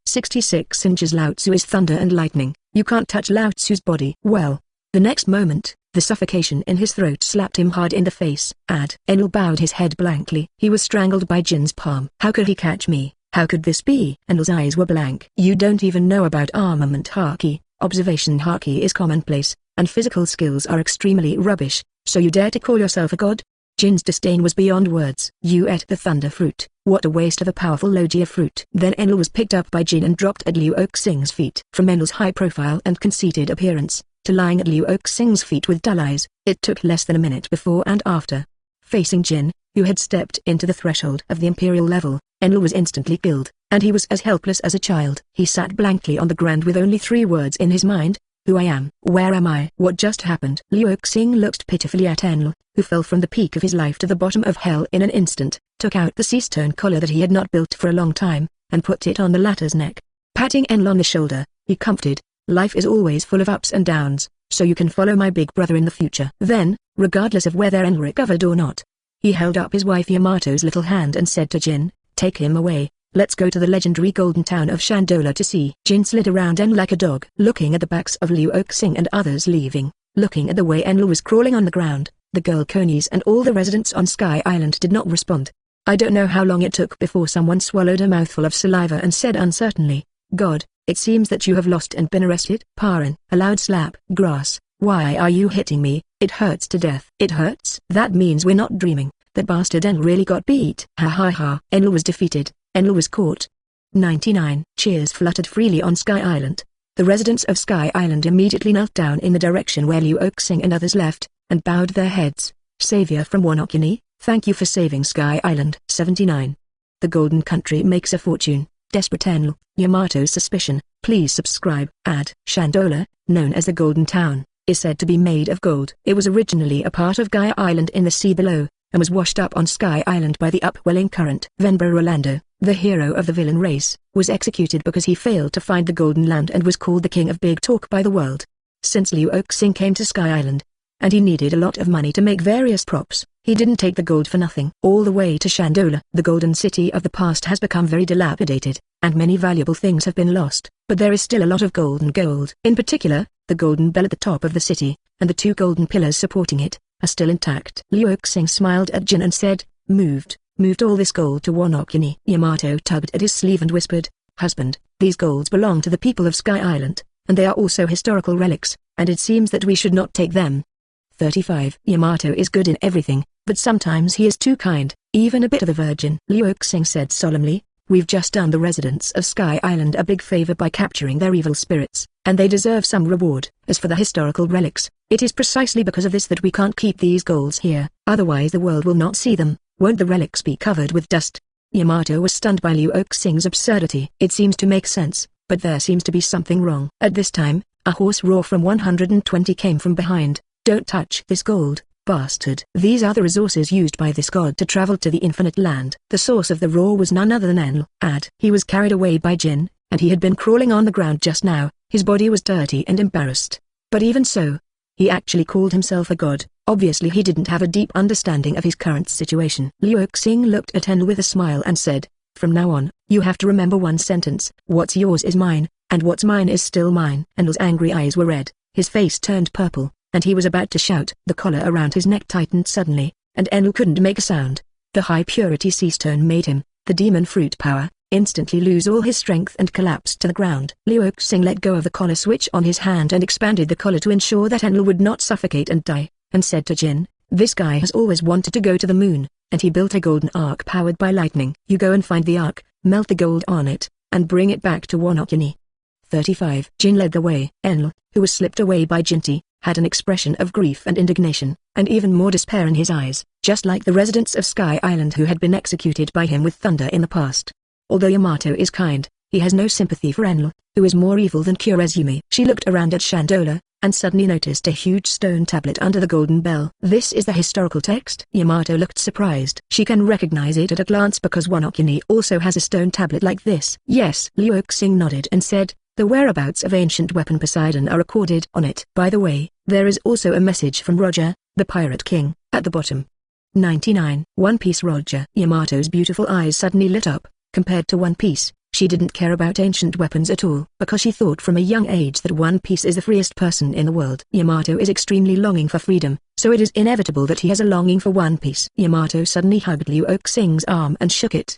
66 inches. Lao Tzu is thunder and lightning. You can't touch Lao Tzu's body. Well, the next moment, the suffocation in his throat slapped him hard in the face. Enel bowed his head blankly. He was strangled by Jin's palm. How could he catch me? How could this be? Enel's eyes were blank. You don't even know about armament haki. Observation haki is commonplace, and physical skills are extremely rubbish, so you dare to call yourself a god? Jin's disdain was beyond words. You ate the thunder fruit. What a waste of a powerful Logia fruit. Then Enel was picked up by Jin and dropped at Liu Xing's feet. From Enel's high profile and conceited appearance, to lying at Liu Xing's feet with dull eyes, it took less than a minute before and after. Facing Jin, who had stepped into the threshold of the Imperial level, Enel was instantly killed, and he was as helpless as a child. He sat blankly on the ground with only 3 words in his mind: who I am, where am I, what just happened. Liu Xing looked pitifully at Enel, who fell from the peak of his life to the bottom of hell in an instant, took out the Seastone collar that he had not built for a long time, and put it on the latter's neck. Patting Enel on the shoulder, he comforted, life is always full of ups and downs, so you can follow my big brother in the future. Then, regardless of whether Enel recovered or not, he held up his wife Yamato's little hand and said to Jin, take him away, let's go to the legendary golden town of Shandola to see. Jin slid around Enel like a dog, looking at the backs of Liu Xing and others leaving, looking at the way Enel was crawling on the ground. The girl conies and all the residents on Sky Island did not respond. I don't know how long it took before someone swallowed a mouthful of saliva and said uncertainly, God, it seems that you have lost and been arrested. Parin, a loud slap. Grass, why are you hitting me? It hurts to death. It hurts? That means we're not dreaming. That bastard Enel really got beat. Ha ha ha. Enel was defeated. Enel was caught. 99. Cheers fluttered freely on Sky Island. The residents of Sky Island immediately knelt down in the direction where Liu Xing and others left, and bowed their heads. Savior from Wano Kuni, thank you for saving Sky Island. 79. The Golden Country makes a fortune. Desperate Enel, Yamato's suspicion. Please subscribe. Ad. Shandola, known as the Golden Town, is said to be made of gold. It was originally a part of Gaia Island in the sea below, and was washed up on Sky Island by the upwelling current. Venba Rolando, the hero of the villain race, was executed because he failed to find the Golden Land and was called the King of Big Talk by the world. Since Liu Xing came to Sky Island, and he needed a lot of money to make various props, he didn't take the gold for nothing. All the way to Shandola, the golden city of the past has become very dilapidated, and many valuable things have been lost, but there is still a lot of golden gold. In particular, the golden bell at the top of the city, and the 2 golden pillars supporting it, are still intact. Liu Xing smiled at Jin and said, moved all this gold to Wano Kuni. Yamato tugged at his sleeve and whispered, husband, these golds belong to the people of Sky Island, and they are also historical relics, and it seems that we should not take them. 35. Yamato is good in everything, but sometimes he is too kind, even a bit of a virgin. Liu Xing said solemnly, we've just done the residents of Sky Island a big favor by capturing their evil spirits, and they deserve some reward. As for the historical relics, it is precisely because of this that we can't keep these golds here, otherwise the world will not see them. Won't the relics be covered with dust? Yamato was stunned by Liu Xing's absurdity. It seems to make sense, but there seems to be something wrong. At this time, a hoarse roar from 120 came from behind. Don't touch this gold, bastard. These are the resources used by this god to travel to the infinite land. The source of the roar was none other than Enel. He was carried away by Jin, and he had been crawling on the ground just now. His body was dirty and embarrassed. But even so, he actually called himself a god. Obviously he didn't have a deep understanding of his current situation. Liu Xing looked at Enel with a smile and said, from now on, you have to remember one sentence. What's yours is mine, and what's mine is still mine. Enel's angry eyes were red, his face turned purple, and he was about to shout. The collar around his neck tightened suddenly, and Enel couldn't make a sound. The high-purity Seastone made him, the demon fruit power, instantly lose all his strength and collapsed to the ground. Liu Xing let go of the collar switch on his hand and expanded the collar to ensure that Enel would not suffocate and die, and said to Jin, this guy has always wanted to go to the moon, and he built a golden ark powered by lightning. You go and find the ark, melt the gold on it, and bring it back to Wano Kuni. 35. Jin led the way. Enel, who was slipped away by Jinti, had an expression of grief and indignation, and even more despair in his eyes, just like the residents of Sky Island who had been executed by him with thunder in the past. Although Yamato is kind, he has no sympathy for Enel, who is more evil than Kurezumi. She looked around at Shandola, and suddenly noticed a huge stone tablet under the golden bell. This is the historical text? Yamato looked surprised. She can recognize it at a glance because Wano Kuni also has a stone tablet like this. Yes. Liu Xing nodded and said, the whereabouts of ancient weapon Poseidon are recorded on it. By the way, there is also a message from Roger, the Pirate King, at the bottom. 99. One Piece Roger. Yamato's beautiful eyes suddenly lit up. Compared to One Piece, she didn't care about ancient weapons at all, because she thought from a young age that One Piece is the freest person in the world. Yamato is extremely longing for freedom, so it is inevitable that he has a longing for One Piece. Yamato suddenly hugged Liu Xing's arm and shook it.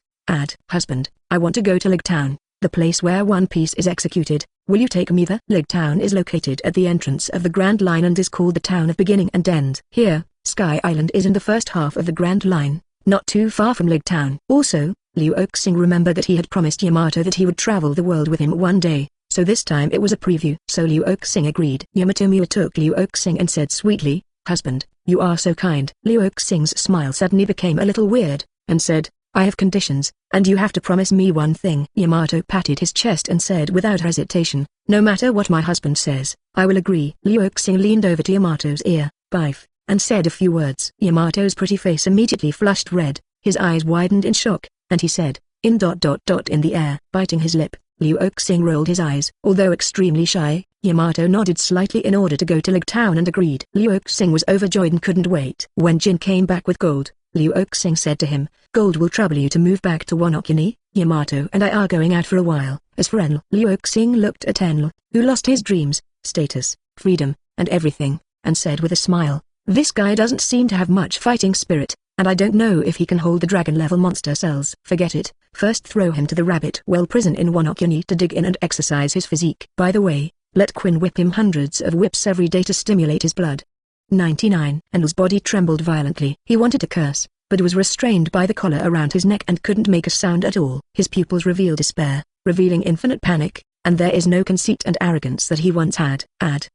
Husband, I want to go to Lig Town, the place where One Piece is executed. Will you take me there? Lig Town is located at the entrance of the Grand Line and is called the Town of Beginning and End. Here, Sky Island is in the first half of the Grand Line, not too far from Lig Town. Also, Liu Xing remembered that he had promised Yamato that he would travel the world with him one day, so this time it was a preview. So Liu Xing agreed. Yamato Miwa took Liu Xing and said sweetly, husband, You are so kind. Liu Xing's smile suddenly became a little weird, and said, I have conditions, and you have to promise me one thing. Yamato patted his chest and said without hesitation, no matter what my husband says, I will agree. Liu Xing leaned over to Yamato's ear, bife, and said a few words. Yamato's pretty face immediately flushed red, his eyes widened in shock, and he said, in the air. Biting his lip, Liu Xing rolled his eyes. Although extremely shy, Yamato nodded slightly in order to go to Lig Town and agreed. Liu Xing was overjoyed and couldn't wait. When Jin came back with gold, Liu Xing said to him, gold will trouble you to move back to Wano Kuni. Yamato and I are going out for a while. As for Enel, Liu Xing looked at Enel, who lost his dreams, status, freedom, and everything, and said with a smile, this guy doesn't seem to have much fighting spirit, and I don't know if he can hold the dragon-level monster cells. Forget it, first throw him to the rabbit well prison in Wano Kuni to dig in and exercise his physique. By the way, let Quinn whip him hundreds of whips every day to stimulate his blood. 99. Enel's body trembled violently. He wanted to curse, but was restrained by the collar around his neck and couldn't make a sound at all. His pupils revealed despair, revealing infinite panic, and there is no conceit and arrogance that he once had.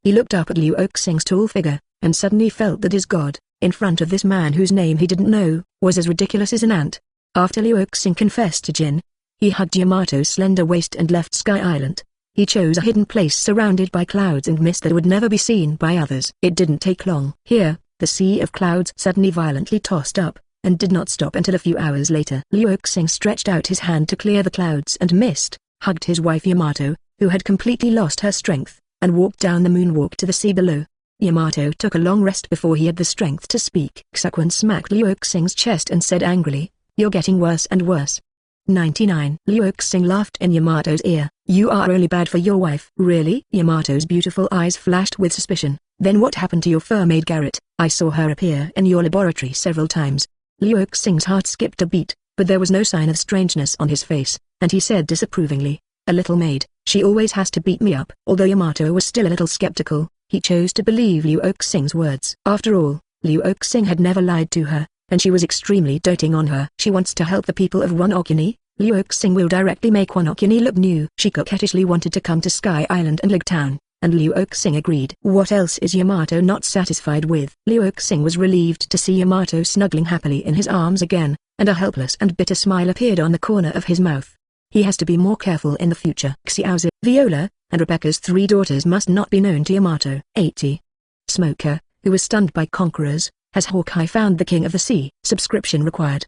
He looked up at Liu Xing's tall figure, and suddenly felt that his god, in front of this man whose name he didn't know, was as ridiculous as an ant. After Liu Xing confessed to Jin, he hugged Yamato's slender waist and left Sky Island. He chose a hidden place surrounded by clouds and mist that would never be seen by others. It didn't take long. Here, the sea of clouds suddenly violently tossed up, and did not stop until a few hours later. Liu Xing stretched out his hand to clear the clouds and mist, hugged his wife Yamato, who had completely lost her strength, and walked down the moonwalk to the sea below. Yamato took a long rest before he had the strength to speak. Xaquan smacked Liu Xing's chest and said angrily, you're getting worse and worse. 99. Liu Xing laughed in Yamato's ear. You are only bad for your wife. Really? Yamato's beautiful eyes flashed with suspicion. Then what happened to your fur maid Garrett? I saw her appear in your laboratory several times. Liu Xing's heart skipped a beat, but there was no sign of strangeness on his face, and he said disapprovingly, a little maid, she always has to beat me up. Although Yamato was still a little skeptical, he chose to believe Liu Xing's words. After all, Liu Xing had never lied to her, and she was extremely doting on her. She wants to help the people of Wano Kuni. Liu Xing will directly make Wano Kuni look new. She coquettishly wanted to come to Sky Island and Lig Town, and Liu Xing agreed. What else is Yamato not satisfied with? Liu Xing was relieved to see Yamato snuggling happily in his arms again, and a helpless and bitter smile appeared on the corner of his mouth. He has to be more careful in the future. Xiaozi, Viola, and Rebecca's 3 daughters must not be known to Yamato. 80. Smoker, who was stunned by conquerors, has Hawkeye found the King of the Sea? Subscription required.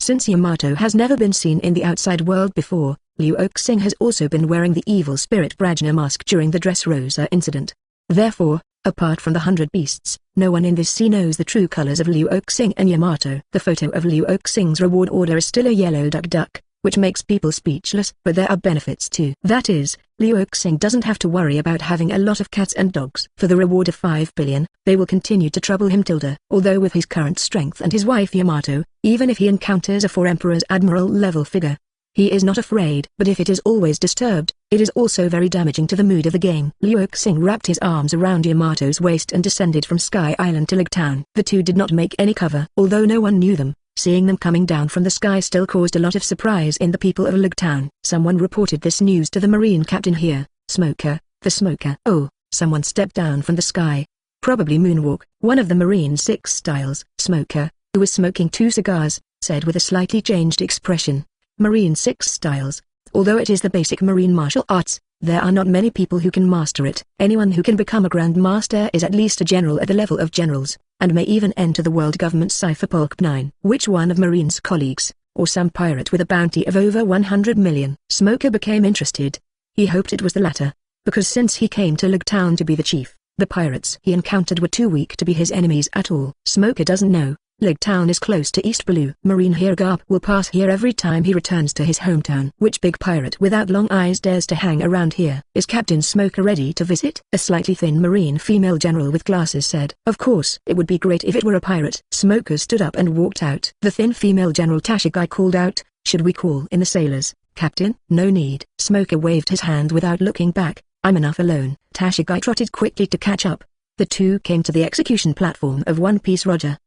Since Yamato has never been seen in the outside world before, Liu Xing has also been wearing the evil spirit Brajna mask during the Dressrosa incident. Therefore, apart from the 100 beasts, no one in this sea knows the true colors of Liu Xing and Yamato. The photo of Liu Xing's reward order is still a yellow duck, which makes people speechless. But there are benefits too. That is, Liu Xing doesn't have to worry about having a lot of cats and dogs. For the reward of 5 billion, they will continue to trouble him tilde. Although with his current strength and his wife Yamato, even if he encounters a 4 Emperor's Admiral level figure, he is not afraid. But if it is always disturbed, it is also very damaging to the mood of the game. Liu Xing wrapped his arms around Yamato's waist and descended from Sky Island to Lig Town. The two did not make any cover. Although no one knew them, seeing them coming down from the sky still caused a lot of surprise in the people of Lig Town. Someone reported this news to the marine captain here. Smoker, the smoker. Oh, someone stepped down from the sky. Probably Moonwalk, one of the Marine 6 styles. Smoker, who was smoking 2 cigars, said with a slightly changed expression. Marine 6 styles. Although it is the basic marine martial arts, there are not many people who can master it. Anyone who can become a Grand Master is at least a general at the level of generals, and may even enter the world government's cypherpulp 9. Which one of Marine's colleagues, or some pirate with a bounty of over 100 million? Smoker became interested. He hoped it was the latter, because since he came to Lig Town to be the chief, the pirates he encountered were too weak to be his enemies at all. Smoker doesn't know. Lig Town is close to East Blue. Marine Hiragap will pass here every time he returns to his hometown. Which big pirate without long eyes dares to hang around here? Is Captain Smoker ready to visit? A slightly thin marine female general with glasses said. Of course, it would be great if it were a pirate. Smoker stood up and walked out. The thin female general Tashigai called out, should we call in the sailors, Captain? No need. Smoker waved his hand without looking back. I'm enough alone. Tashigai trotted quickly to catch up. The two came to the execution platform of One Piece. Roger.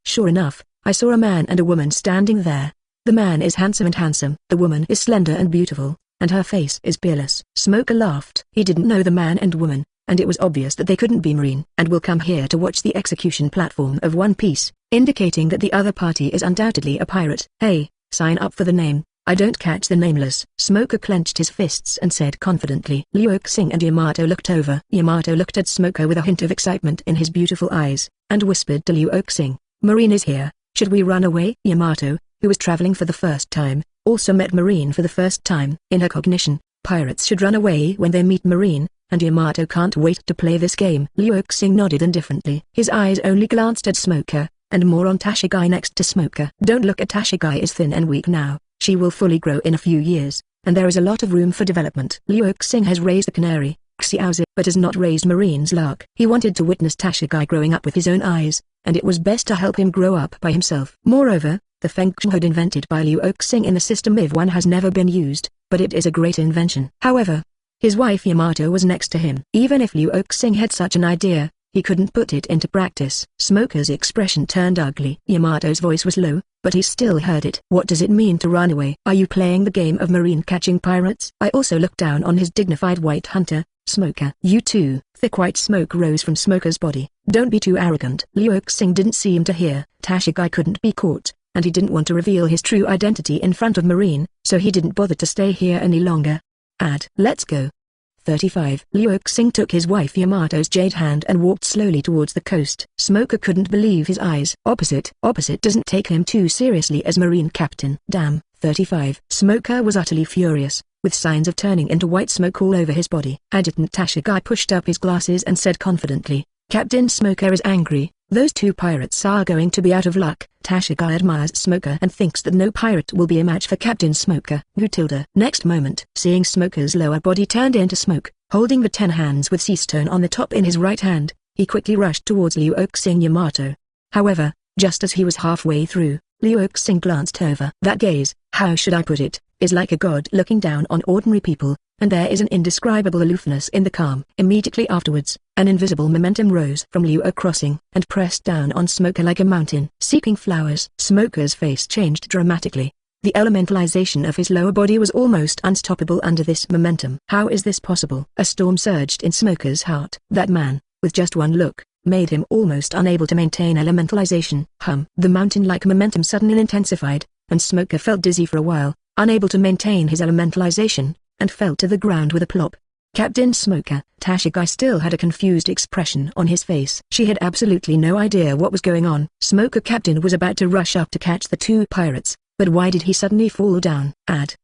Sure enough, I saw a man and a woman standing there. The man is handsome. The woman is slender and beautiful, and her face is peerless. Smoker laughed. He didn't know the man and woman, and it was obvious that they couldn't be marine. And will come here to watch the execution platform of One Piece, indicating that the other party is undoubtedly a pirate. Hey, sign up for the name. I don't catch the nameless. Smoker clenched his fists and said confidently. Liu Xing and Yamato looked over. Yamato looked at Smoker with a hint of excitement in his beautiful eyes, and whispered to Liu Xing, Marine is here, should we run away? Yamato, who was traveling for the first time, also met Marine for the first time. In her cognition, pirates should run away when they meet Marine, and Yamato can't wait to play this game. Liu Xing nodded indifferently. His eyes only glanced at Smoker, and more on Tashigai next to Smoker. Don't look at Tashigai is thin and weak now. She will fully grow in a few years, and there is a lot of room for development. Liu Xing has raised the canary, Xiaozi, but has not raised Marine's lark. He wanted to witness Tashigai growing up with his own eyes, and it was best to help him grow up by himself. Moreover, the Feng Hood invented by Liu Xing in the system of one has never been used, but it is a great invention. However, his wife Yamato was next to him. Even if Liu Xing had such an idea, he couldn't put it into practice. Smoker's expression turned ugly. Yamato's voice was low, but he still heard it. What does it mean to run away? Are you playing the game of Marine catching pirates? I also looked down on his dignified white hunter, Smoker. You too. Thick white smoke rose from Smoker's body. Don't be too arrogant. Liu Xing didn't seem to hear. Tashigai couldn't be caught, and he didn't want to reveal his true identity in front of Marine, so he didn't bother to stay here any longer. Let's go. 35. Liu Xing took his wife Yamato's jade hand and walked slowly towards the coast. Smoker couldn't believe his eyes. Opposite doesn't take him too seriously as Marine captain. Damn. 35. Smoker was utterly furious, with signs of turning into white smoke all over his body. Adjutant Tashigai pushed up his glasses and said confidently, Captain Smoker is angry. Those two pirates are going to be out of luck. Tashigai admires Smoker and thinks that no pirate will be a match for Captain Smoker. Gutilda. Next moment, seeing Smoker's lower body turned into smoke, holding the 10 hands with Seastone on the top in his right hand, he quickly rushed towards Liu Xing Yamato. However, just as he was halfway through, Liu Xing glanced over. That gaze, how should I put it, is like a god looking down on ordinary people, and there is an indescribable aloofness in the calm. Immediately afterwards, an invisible momentum rose from Liu crossing and pressed down on Smoker like a mountain. Seeking flowers. Smoker's face changed dramatically. The elementalization of his lower body was almost unstoppable under this momentum. How is this possible? A storm surged in Smoker's heart. That man, with just one look, made him almost unable to maintain elementalization. The mountain-like momentum suddenly intensified, and Smoker felt dizzy for a while, unable to maintain his elementalization, and fell to the ground with a plop. Captain Smoker. Tashigai still had a confused expression on his face. She had absolutely no idea what was going on. Smoker Captain was about to rush up to catch the two pirates, but why did he suddenly fall down?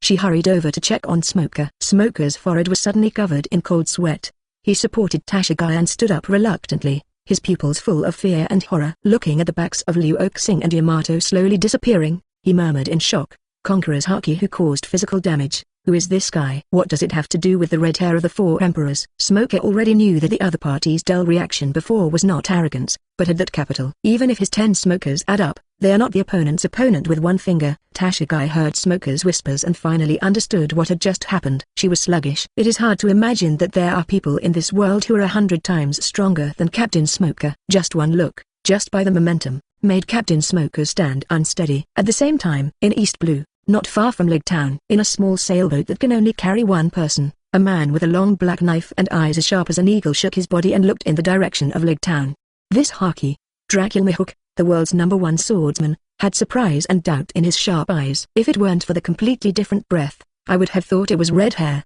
She hurried over to check on Smoker. Smoker's forehead was suddenly covered in cold sweat. He supported Tashigai and stood up reluctantly, his pupils full of fear and horror. Looking at the backs of Liu Xing and Yamato slowly disappearing, he murmured in shock, Conqueror's Hawkeye who caused physical damage. Who is this guy? What does it have to do with the red hair of the 4 emperors? Smoker already knew that the other party's dull reaction before was not arrogance, but had that capital. Even if his 10 smokers add up, they are not the opponent's opponent with one finger. Tashigai heard Smoker's whispers and finally understood what had just happened. She was sluggish. It is hard to imagine that there are people in this world who are 100 times stronger than Captain Smoker. Just one look, just by the momentum, made Captain Smoker stand unsteady. At the same time, in East Blue, not far from Lake Town, in a small sailboat that can only carry one person, a man with a long black knife and eyes as sharp as an eagle shook his body and looked in the direction of Lake Town. This Hawkeye, Dracula Mihawk, the world's #1 swordsman, had surprise and doubt in his sharp eyes. If it weren't for the completely different breath, I would have thought it was red hair.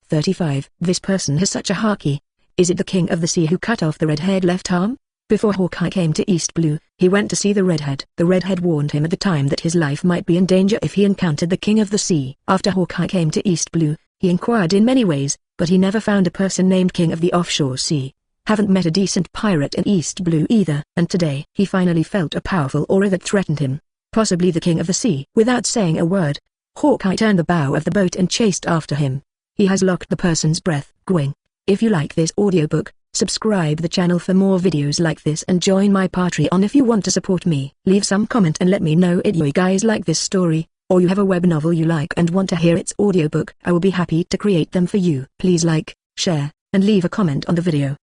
35. This person has such a Hawkeye. Is it the king of the sea who cut off the red-haired left arm? Before Hawkeye came to East Blue, he went to see the redhead. The redhead warned him at the time that his life might be in danger if he encountered the king of the sea. After Hawkeye came to East Blue, he inquired in many ways, but he never found a person named king of the offshore sea. Haven't met a decent pirate in East Blue either. And today, he finally felt a powerful aura that threatened him. Possibly the king of the sea. Without saying a word, Hawkeye turned the bow of the boat and chased after him. He has locked the person's breath. Going. If you like this audiobook, subscribe the channel for more videos like this and join my Patreon if you want to support me. Leave some comment and let me know if you guys like this story, or you have a web novel you like and want to hear its audiobook. I will be happy to create them for you. Please like, share, and leave a comment on the video.